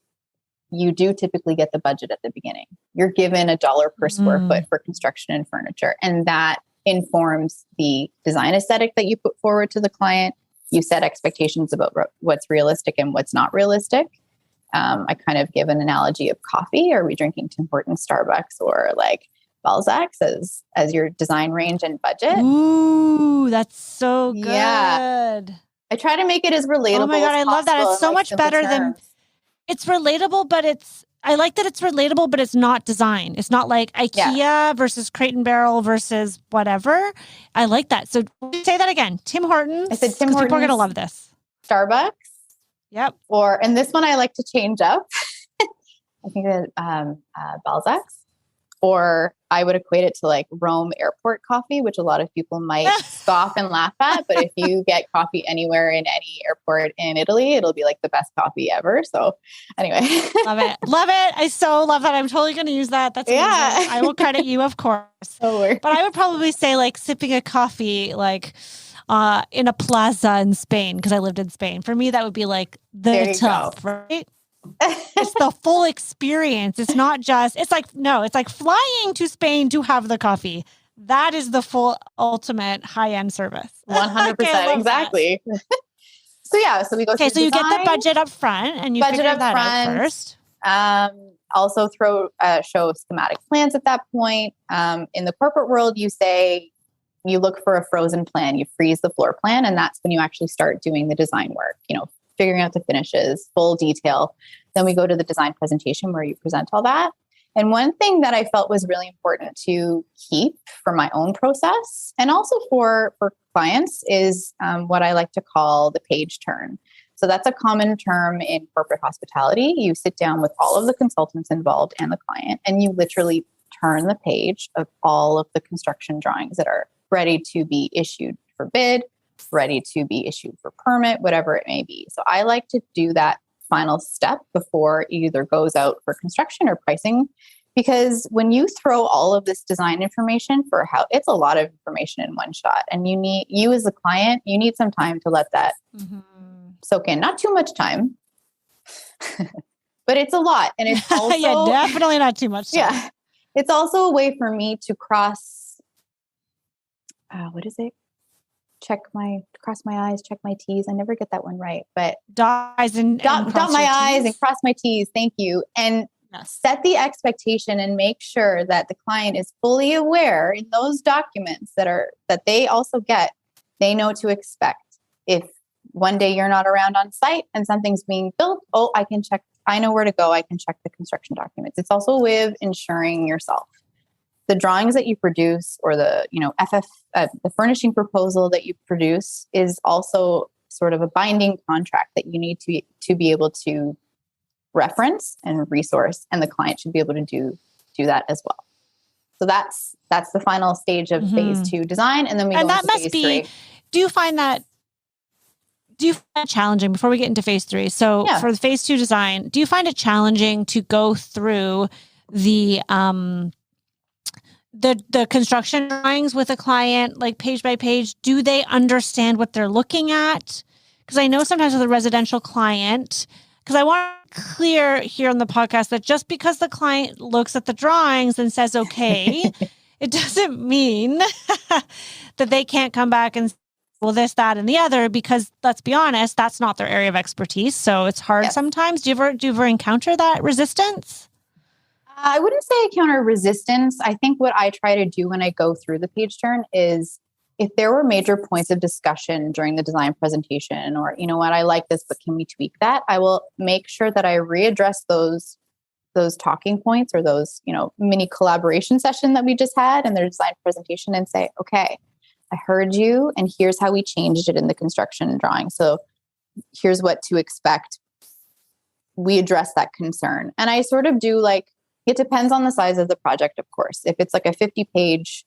you do typically get the budget at the beginning. You're given $1 per square foot for construction and furniture. And that informs the design aesthetic that you put forward to the client. You set expectations about what's realistic and what's not realistic. I kind of give an analogy of coffee. Are we drinking Tim Hortons, Starbucks, or like Balzac's as your design range and budget? Ooh, that's so good. Yeah. I try to make it as relatable. Oh my God, I love that. It's so much better than, it's relatable, but I like that it's relatable, but it's not design. It's not like IKEA versus Crate and Barrel versus whatever. I like that. So say that again. Tim Hortons. I said Tim Hortons. People are going to love this. Starbucks. Yep. And this one I like to change up. I think that Balzac's. Or I would equate it to like Rome airport coffee, which a lot of people might scoff and laugh at. But if you get coffee anywhere in any airport in Italy, it'll be like the best coffee ever. So anyway. Love it. Love it. I so love that. I'm totally going to use that. That's amazing. Yeah. I will credit you, of course. Totally. But I would probably say like sipping a coffee like in a plaza in Spain, because I lived in Spain. For me, that would be like the top, right? It's the full experience. It's not just, it's like flying to Spain to have the coffee. That is the full ultimate high-end service. 100%. Exactly. So we go through so you get the budget up front and you figure that out first. Also show schematic plans at that point. In the corporate world, you look for a frozen plan, you freeze the floor plan, and that's when you actually start doing the design work, figuring out the finishes, full detail. Then we go to the design presentation where you present all that. And one thing that I felt was really important to keep for my own process and also for clients is what I like to call the page turn. So that's a common term in corporate hospitality. You sit down with all of the consultants involved and the client, and you literally turn the page of all of the construction drawings that are ready to be issued for bid, ready to be issued for permit, whatever it may be. So I like to do that final step before it either goes out for construction or pricing, because when you throw all of this design information it's a lot of information in one shot, and you as the client, you need some time to let that soak in. Not too much time, but it's a lot. And it's also yeah, definitely not too much time. Yeah. It's also a way for me to cross cross my I's, check my T's. I never get that one right, but dot my I's and cross my T's. Thank you. And set the expectation and make sure that the client is fully aware in those documents that they also get, they know to expect. If one day you're not around on site and something's being built, I know where to go. I can check the construction documents. It's also a way of ensuring yourself. The drawings that you produce or the furnishing proposal that you produce is also sort of a binding contract that you need to be able to reference and resource, and the client should be able to do that as well. So that's the final stage of phase 2 design, and then we go into phase 3. Do you find that challenging before we get into phase 3? So for the phase 2 design, do you find it challenging to go through the construction drawings with a client, like page by page? Do they understand what they're looking at? Because I know sometimes with a residential client, because I want to clear here on the podcast that just because the client looks at the drawings and says, okay, it doesn't mean that they can't come back and say, well, this, that, and the other, because let's be honest, that's not their area of expertise. So it's hard sometimes. Do you ever encounter that resistance? I wouldn't say I counter resistance. I think what I try to do when I go through the page turn is, if there were major points of discussion during the design presentation, or, I like this, but can we tweak that? I will make sure that I readdress those talking points or those, mini collaboration session that we just had in their design presentation, and say, okay, I heard you, and here's how we changed it in the construction drawing. So here's what to expect. We address that concern. And I sort of do it depends on the size of the project, of course. If it's like a 50-page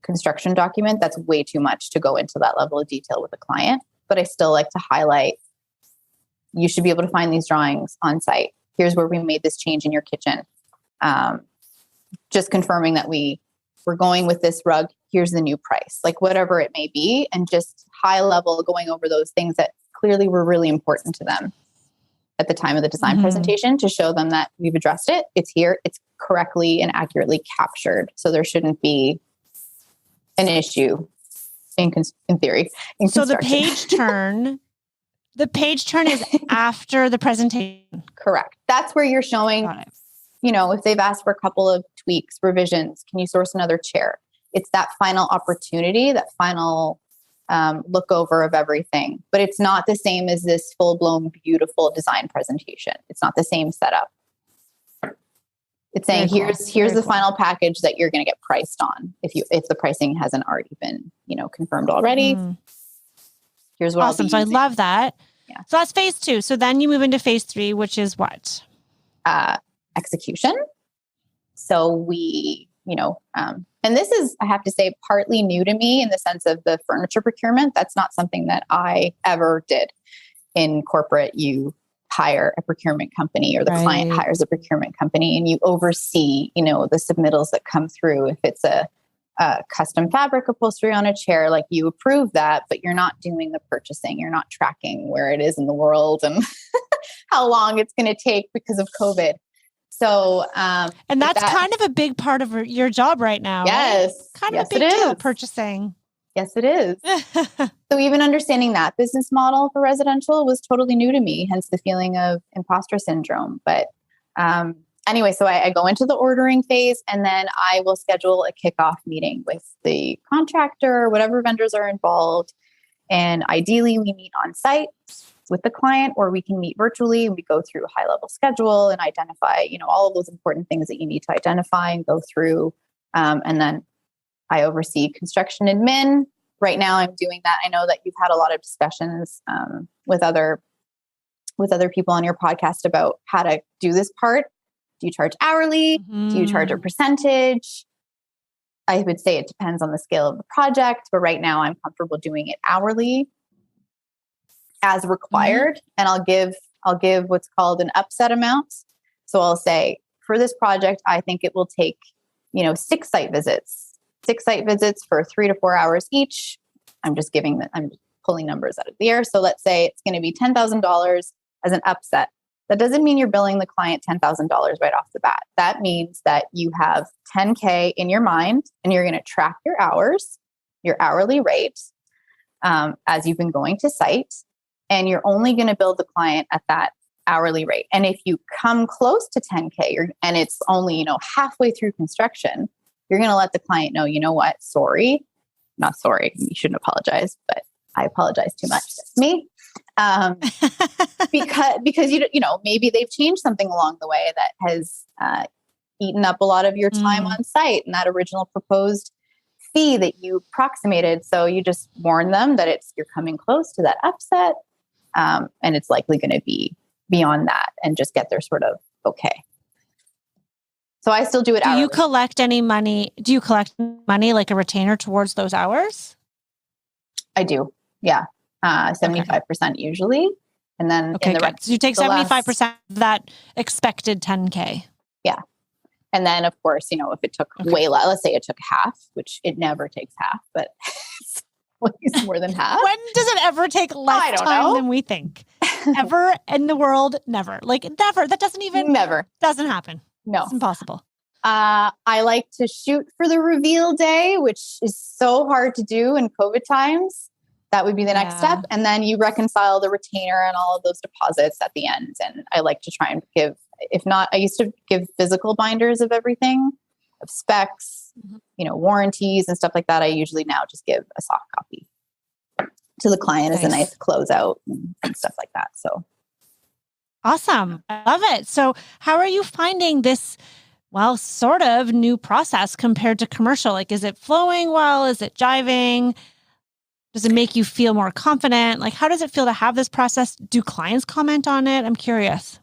construction document, that's way too much to go into that level of detail with a client. But I still like to highlight, you should be able to find these drawings on site. Here's where we made this change in your kitchen. Just confirming that we're going with this rug. Here's the new price, like whatever it may be. And just high level going over those things that clearly were really important to them at the time of the design presentation, to show them that we've addressed it. It's here. It's correctly and accurately captured. So there shouldn't be an issue in theory. So the page turn is after the presentation. Correct. That's where you're showing, if they've asked for a couple of tweaks, revisions, can you source another chair? It's that final opportunity, that final look over of everything. But it's not the same as this full-blown, beautiful design presentation. It's not the same setup. It's saying, here's the final package that you're going to get priced on. If the pricing hasn't already been, confirmed already. Here's what awesome. So I love that. Yeah. So that's phase 2. So then you move into phase 3, which is what? Execution. So we, and this is, I have to say, partly new to me in the sense of the furniture procurement. That's not something that I ever did in corporate. You hire a procurement company, or the client hires a procurement company, and you oversee, the submittals that come through. If it's a custom fabric upholstery on a chair, like you approve that, but you're not doing the purchasing. You're not tracking where it is in the world and how long it's going to take because of COVID. So, and that's kind of a big part of your job right now. Yes. Right? Kind of a big deal, purchasing. Yes, it is. So even understanding that business model for residential was totally new to me, hence the feeling of imposter syndrome. But anyway, so I go into the ordering phase, and then I will schedule a kickoff meeting with the contractor, whatever vendors are involved. And ideally, we meet on site with the client, or we can meet virtually. We go through a high-level schedule and identify, all of those important things that you need to identify and go through. And then I oversee construction admin. Right now, I'm doing that. I know that you've had a lot of discussions with other people on your podcast about how to do this part. Do you charge hourly? Do you charge a percentage? I would say it depends on the scale of the project, but right now I'm comfortable doing it hourly as required. And I'll give what's called an upset amount. So I'll say, for this project, I think it will take, 6 site visits for 3 to 4 hours each. I'm just pulling numbers out of the air. So let's say it's going to be $10,000 as an upset. That doesn't mean you're billing the client $10,000 right off the bat. That means that you have $10K in your mind, and you're going to track your hours, your hourly rate, as you've been going to site, and you're only going to bill the client at that hourly rate. And if you come close to 10K and it's only, halfway through construction, you're going to let the client know, you know what, sorry, not sorry, you shouldn't apologize, but I apologize too much. That's me. Because maybe they've changed something along the way that has eaten up a lot of your time on site and that original proposed fee that you approximated. So you just warn them that you're coming close to that upset, and it's likely going to be beyond that, and just get their sort of okay. So I still do it. Do you collect any money? Do you collect money like a retainer towards those hours? I do. Yeah. 75% usually. And then in the rest, so you take 75% of that expected 10K. Yeah. And then of course, if it took way less, let's say it took half, which it never takes half, but it's always more than half. When does it ever take less time than we think? Ever in the world? Never. Like never. That doesn't happen. No. It's impossible. I like to shoot for the reveal day, which is so hard to do in COVID times. That would be the next step. And then you reconcile the retainer and all of those deposits at the end. And I like to try and give, if not, I used to give physical binders of everything, of specs, warranties and stuff like that. I usually now just give a soft copy to the client as a nice closeout and stuff like that. So. Awesome. I love it. So how are you finding this, sort of new process compared to commercial? Like, is it flowing well? Is it jiving? Does it make you feel more confident? Like, how does it feel to have this process? Do clients comment on it? I'm curious.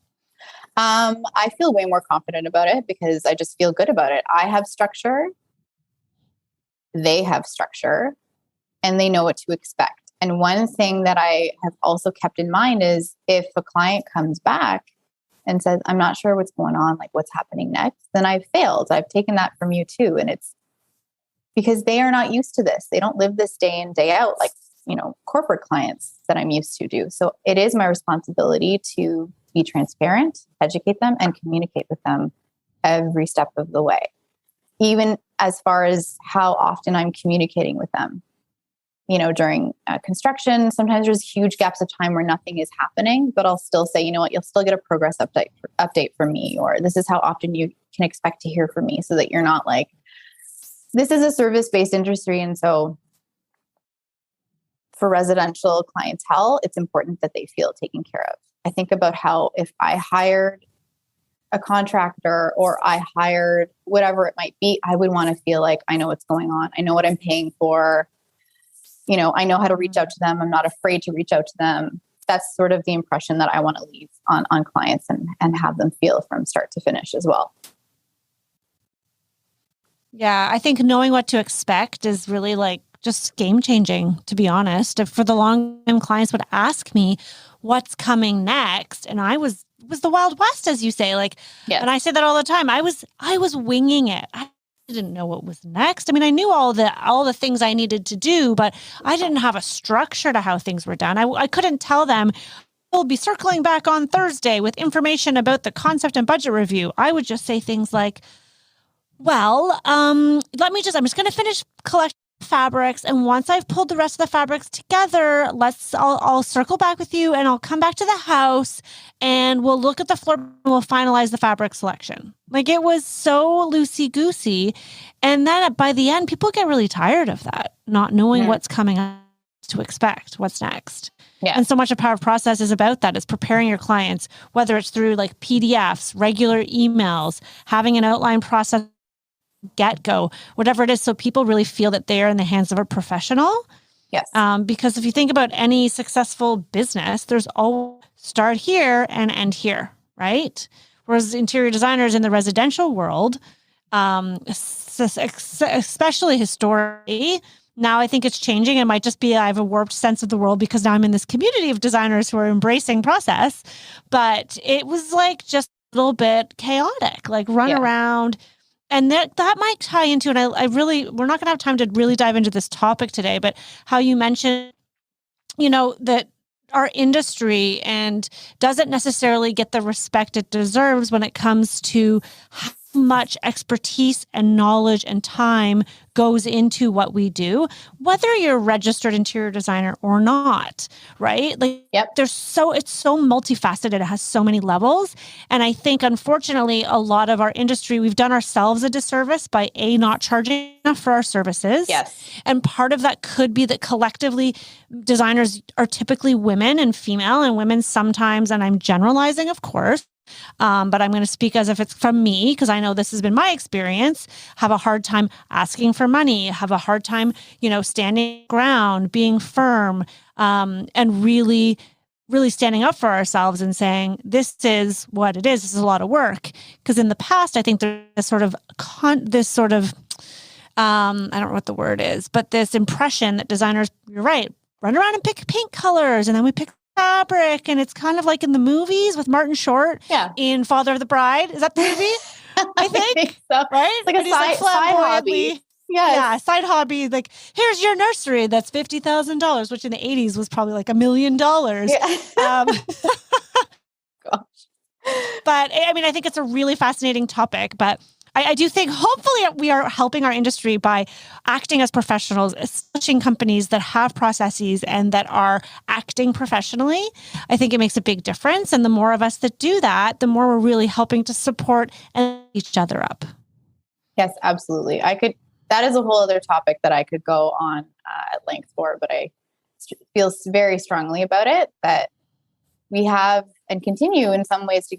I feel way more confident about it because I just feel good about it. I have structure. They have structure, and they know what to expect. And one thing that I have also kept in mind is if a client comes back and says, I'm not sure what's going on, like what's happening next, then I've failed. I've taken that from you too. And it's because they are not used to this. They don't live this day in, day out like, corporate clients that I'm used to do. So it is my responsibility to be transparent, educate them, and communicate with them every step of the way. even as far as how often I'm communicating with them. During construction, sometimes there's huge gaps of time where nothing is happening, but I'll still say, you know what, you'll still get a progress update from me, or this is how often you can expect to hear from me, so that you're not like, this is a service-based industry. And so for residential clientele, it's important that they feel taken care of. I think about how if I hired a contractor or I hired whatever it might be, I would want to feel like I know what's going on. I know what I'm paying for. I know how to reach out to them. I'm not afraid to reach out to them. That's sort of the impression that I want to leave on clients and have them feel from start to finish as well. Yeah, I think knowing what to expect is really like just game changing, to be honest. If for the long time clients would ask me what's coming next, and it was the Wild West, as you say, like, yes. And I say that all the time. I was winging it. I didn't know what was next. I mean, I knew all the things I needed to do, but I didn't have a structure to how things were done. I couldn't tell them, we'll be circling back on Thursday with information about the concept and budget review. I would just say things like, well, I'm just going to finish collecting fabrics. And once I've pulled the rest of the fabrics together, I'll circle back with you, and I'll come back to the house and we'll look at the floor and we'll finalize the fabric selection. Like, it was so loosey-goosey. And then by the end, people get really tired of that, not knowing what's coming up to expect, what's next. Yeah. And so much of Power Process is about that. It's preparing your clients, whether it's through like PDFs, regular emails, having an outline process, get-go, whatever it is, so people really feel that they're in the hands of a professional. Yes. Because if you think about any successful business, there's always start here and end here, right? Whereas interior designers in the residential world, especially historically, now I think it's changing. It might just be I have a warped sense of the world because now I'm in this community of designers who are embracing process. But it was like just a little bit chaotic, like run around. And that might tie into, and we're not going to have time to really dive into this topic today, but how you mentioned, that our industry and doesn't necessarily get the respect it deserves when it comes to how much expertise and knowledge and time goes into what we do, whether you're a registered interior designer or not, right? Like, it's so multifaceted. It has so many levels. And I think, unfortunately, a lot of our industry, we've done ourselves a disservice by not charging enough for our services. Yes. And part of that could be that collectively designers are typically women and female, and women sometimes, and I'm generalizing, of course, but I'm going to speak as if it's from me, because I know this has been my experience, have a hard time asking for money, have a hard time, standing ground, being firm, and really, really standing up for ourselves and saying, this is what it is. This is a lot of work. Because in the past, I think there's this sort of, I don't know what the word is, but this impression that designers, you're right, run around and pick paint colors, and then we pick fabric, and it's kind of like in the movies with Martin Short in Father of the Bride. Is that the movie? I think so. Right? It's like a side hobby. Yeah, side hobby. Like, here's your nursery that's $50,000, which in the 80s was probably like $1 million. Yeah. Gosh. But I mean, I think it's a really fascinating topic, but I do think hopefully we are helping our industry by acting as professionals, establishing companies that have processes and that are acting professionally. I think it makes a big difference. And the more of us that do that, the more we're really helping to support and each other up. Yes, absolutely. That is a whole other topic that I could go on at length for, but I feel very strongly about it, that we have and continue in some ways to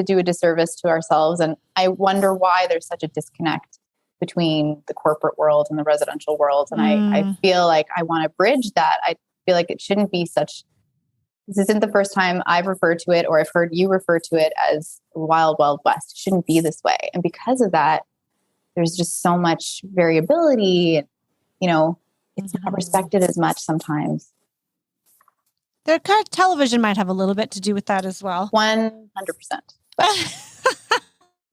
do a disservice to ourselves. And I wonder why there's such a disconnect between the corporate world and the residential world. And I feel like I want to bridge that. I feel like it shouldn't be this isn't the first time I've referred to it, or I've heard you refer to it as wild, wild west. It shouldn't be this way. And because of that, there's just so much variability. And, it's not respected as much sometimes. Their television might have a little bit to do with that as well. 100%. But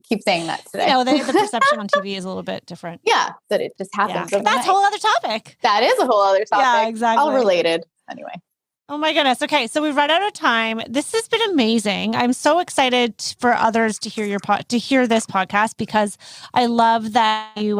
keep saying that today. The perception on TV is a little bit different. Yeah, that it just happens. Yeah. That's a whole other topic. That is a whole other topic. Yeah, exactly. All related. Anyway. Oh my goodness. Okay. So we've run out of time. This has been amazing. I'm so excited for others to hear to hear this podcast because I love that you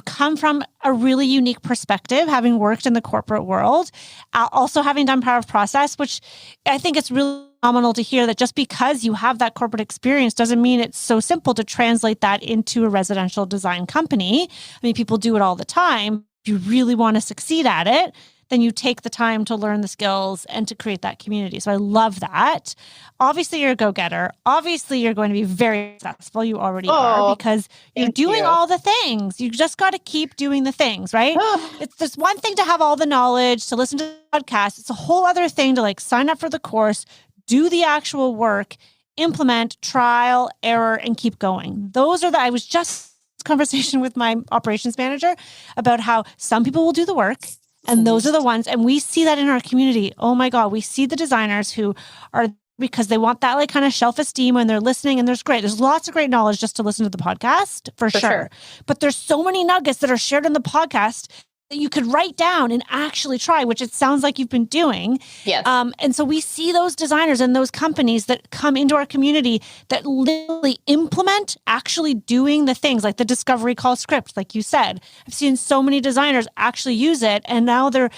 come from a really unique perspective, having worked in the corporate world, also having done Power of Process, which I think it's really phenomenal to hear that just because you have that corporate experience doesn't mean it's so simple to translate that into a residential design company. I mean, people do it all the time. If you really want to succeed at it, then you take the time to learn the skills and to create that community. So I love that. Obviously, you're a go-getter. Obviously, you're going to be very successful. You already are because you're doing all the things. You just got to keep doing the things, right? It's just one thing to have all the knowledge, to listen to the podcast. It's a whole other thing to like sign up for the course, do the actual work, implement, trial, error, and keep going. I was just conversation with my operations manager about how some people will do the work. And those are the ones, and we see that in our community. Oh my God, we see the designers who are, because they want that like kind of self-esteem when they're listening, and there's lots of great knowledge just to listen to the podcast, for sure. But there's so many nuggets that are shared in the podcast that you could write down and actually try, which it sounds like you've been doing. Yes. And so we see those designers and those companies that come into our community that literally implement actually doing the things like the discovery call script, like you said. I've seen so many designers actually use it, and now they're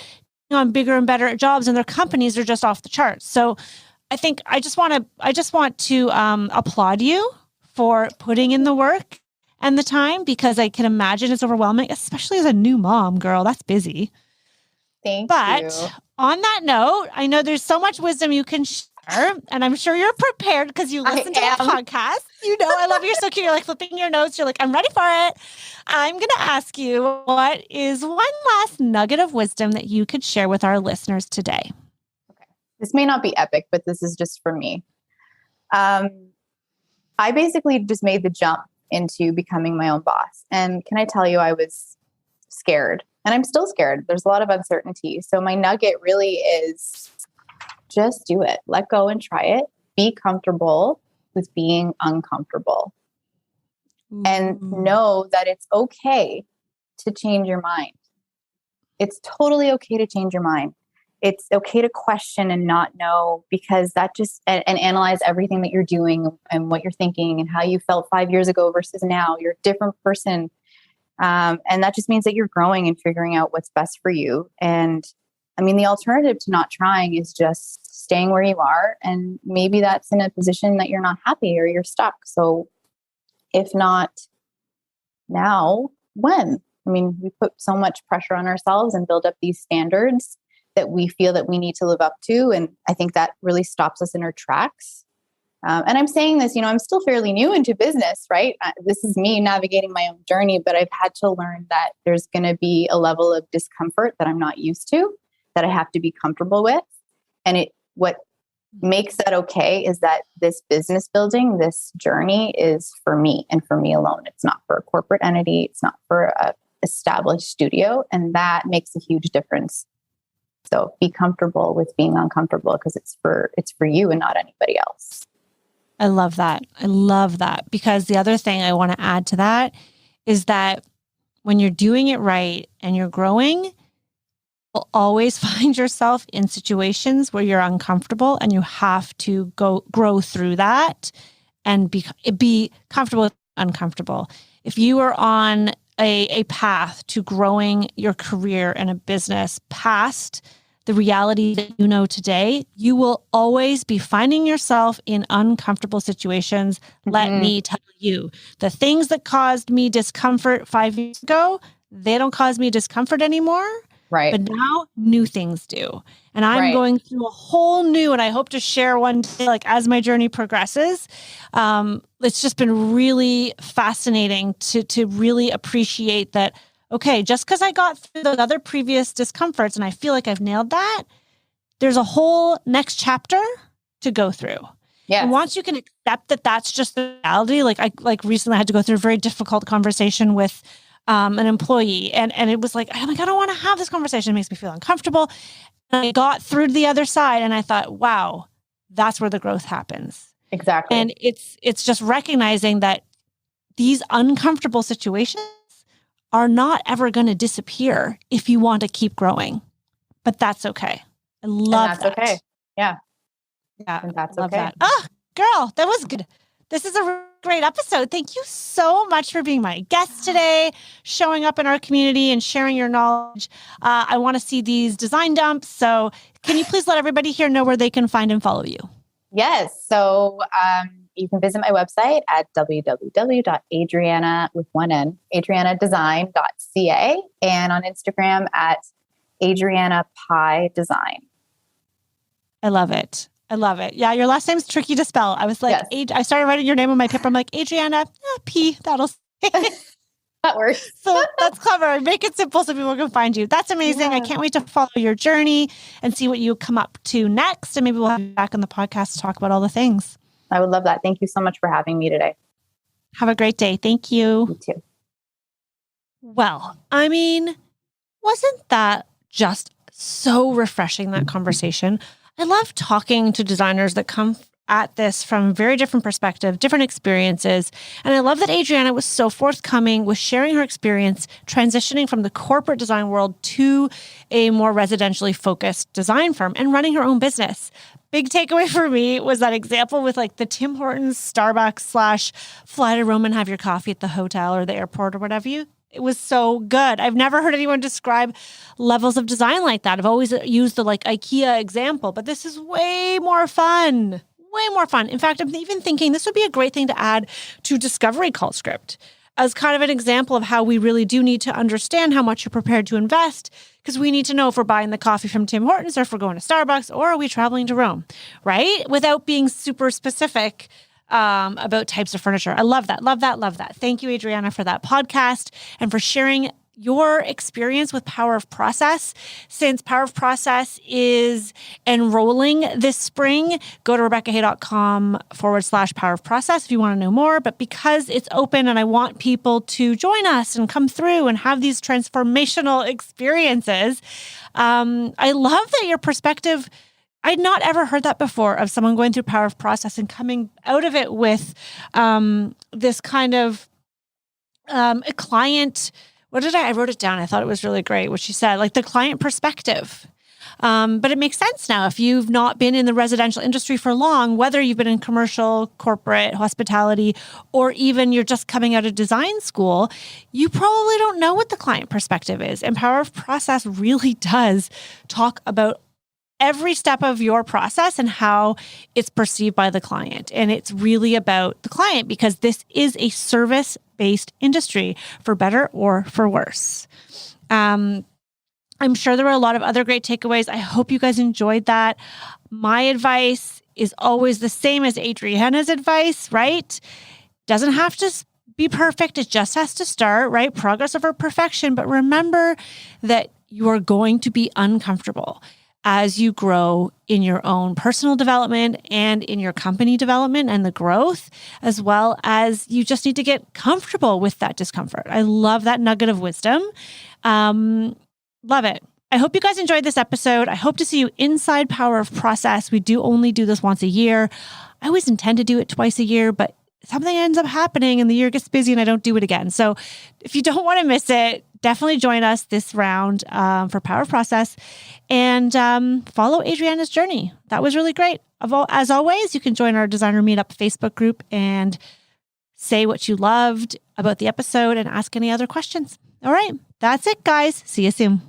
on bigger and better jobs, and their companies are just off the charts. So I think I just want to applaud you for putting in the work and the time, because I can imagine it's overwhelming, especially as a new mom, girl. That's busy. Thank you. But on that note, I know there's so much wisdom you can share, and I'm sure you're prepared because you listen to the podcast. You know, I love you're so cute. You're like flipping your notes. You're like, I'm ready for it. I'm going to ask you, what is one last nugget of wisdom that you could share with our listeners today? Okay. This may not be epic, but this is just for me. I basically just made the jump into becoming my own boss. And can I tell you, I was scared, and I'm still scared. There's a lot of uncertainty. So my nugget really is just do it. Let go and try it. Be comfortable with being uncomfortable. And know that it's okay to change your mind. It's totally okay to change your mind. It's okay to question and not know, because that just, and analyze everything that you're doing and what you're thinking and how you felt 5 years ago versus now. You're a different person. And that just means that you're growing and figuring out what's best for you. And I mean, the alternative to not trying is just staying where you are. And maybe that's in a position that you're not happy or you're stuck. So if not now, when? I mean, we put so much pressure on ourselves and build up these standards that we feel that we need to live up to. And I think that really stops us in our tracks. And I'm saying this, I'm still fairly new into business, right? This is me navigating my own journey, but I've had to learn that there's going to be a level of discomfort that I'm not used to, that I have to be comfortable with. And what makes that okay is that this business building, this journey is for me and for me alone. It's not for a corporate entity. It's not for a established studio. And that makes a huge difference. So be comfortable with being uncomfortable, because it's for you and not anybody else. I love that. I love that, because the other thing I want to add to that is that when you're doing it right and you're growing, you'll always find yourself in situations where you're uncomfortable, and you have to grow through that and be comfortable with uncomfortable. If you are on a path to growing your career and a business past the reality that you know today, you will always be finding yourself in uncomfortable situations. Let me tell you, the things that caused me discomfort 5 years ago, they don't cause me discomfort anymore. Right. But now new things do. And I'm going through a whole new, and I hope to share one day, like as my journey progresses. It's just been really fascinating to really appreciate that, okay, just because I got through those other previous discomforts and I feel like I've nailed that, there's a whole next chapter to go through. Yes. And once you can accept that that's just the reality, like recently I had to go through a very difficult conversation with an employee. And it was like, I'm like, I don't want to have this conversation. It makes me feel uncomfortable. And I got through to the other side and I thought, wow, that's where the growth happens. Exactly. And it's just recognizing that these uncomfortable situations are not ever going to disappear if you want to keep growing. But that's okay. I love that's that. okay. Yeah. Yeah. And that's I love okay. that. Oh, girl, that was good. This is a great episode. Thank you so much for being my guest today, showing up in our community and sharing your knowledge. I want to see these design dumps. So can you please let everybody here know where they can find and follow you? Yes. So you can visit my website at adrianadesign.ca and on Instagram at Adriana Pie Design. I love it. I love it. Yeah, your last name's tricky to spell. I was like, yes. I started writing your name on my paper. I'm like, Adriana, P, that'll that works. So that's clever. Make it simple so people can find you. That's amazing. Yeah. I can't wait to follow your journey and see what you come up to next. And maybe we'll have you back on the podcast to talk about all the things. I would love that. Thank you so much for having me today. Have a great day. Thank you. You too. Well, I mean, wasn't that just so refreshing, that conversation? I love talking to designers that come at this from very different perspective, different experiences. And I love that Adriana was so forthcoming with sharing her experience transitioning from the corporate design world to a more residentially focused design firm and running her own business. Big takeaway for me was that example with like the Tim Hortons, Starbucks / fly to Rome and have your coffee at the hotel or the airport or whatever It was so good. I've never heard anyone describe levels of design like that. I've always used the like IKEA example, but this is way more fun. Way more fun. In fact, I'm even thinking this would be a great thing to add to Discovery Call Script as kind of an example of how we really do need to understand how much you're prepared to invest, because we need to know if we're buying the coffee from Tim Hortons or if we're going to Starbucks or are we traveling to Rome, right? Without being super specific about types of furniture. I love that. Love that. Love that. Thank you, Adriana, for that podcast and for sharing your experience with Power of Process. Since Power of Process is enrolling this spring, go to RebeccaHay.com/Power of Process if you want to know more. But because it's open and I want people to join us and come through and have these transformational experiences, I love that your perspective, I'd not ever heard that before, of someone going through Power of Process and coming out of it with this kind of a client. What did I wrote it down. I thought it was really great what she said, like the client perspective. But it makes sense now. If you've not been in the residential industry for long, whether you've been in commercial, corporate, hospitality, or even you're just coming out of design school, you probably don't know what the client perspective is. And Power of Process really does talk about every step of your process and how it's perceived by the client. And it's really about the client because this is a service-based industry, for better or for worse. I'm sure there were a lot of other great takeaways. I hope you guys enjoyed that. My advice is always the same as Adriana's advice, right? Doesn't have to be perfect. It just has to start, right? Progress over perfection. But remember that you are going to be uncomfortable as you grow in your own personal development and in your company development and the growth, as well as you just need to get comfortable with that discomfort. I love that nugget of wisdom. Love it. I hope you guys enjoyed this episode. I hope to see you inside Power of Process. We do only do this once a year. I always intend to do it twice a year, but something ends up happening and the year gets busy and I don't do it again. So if you don't want to miss it, definitely join us this round for Power of Process and follow Adriana's journey. That was really great. As always, you can join our Designer Meetup Facebook group and say what you loved about the episode and ask any other questions. All right, that's it, guys. See you soon.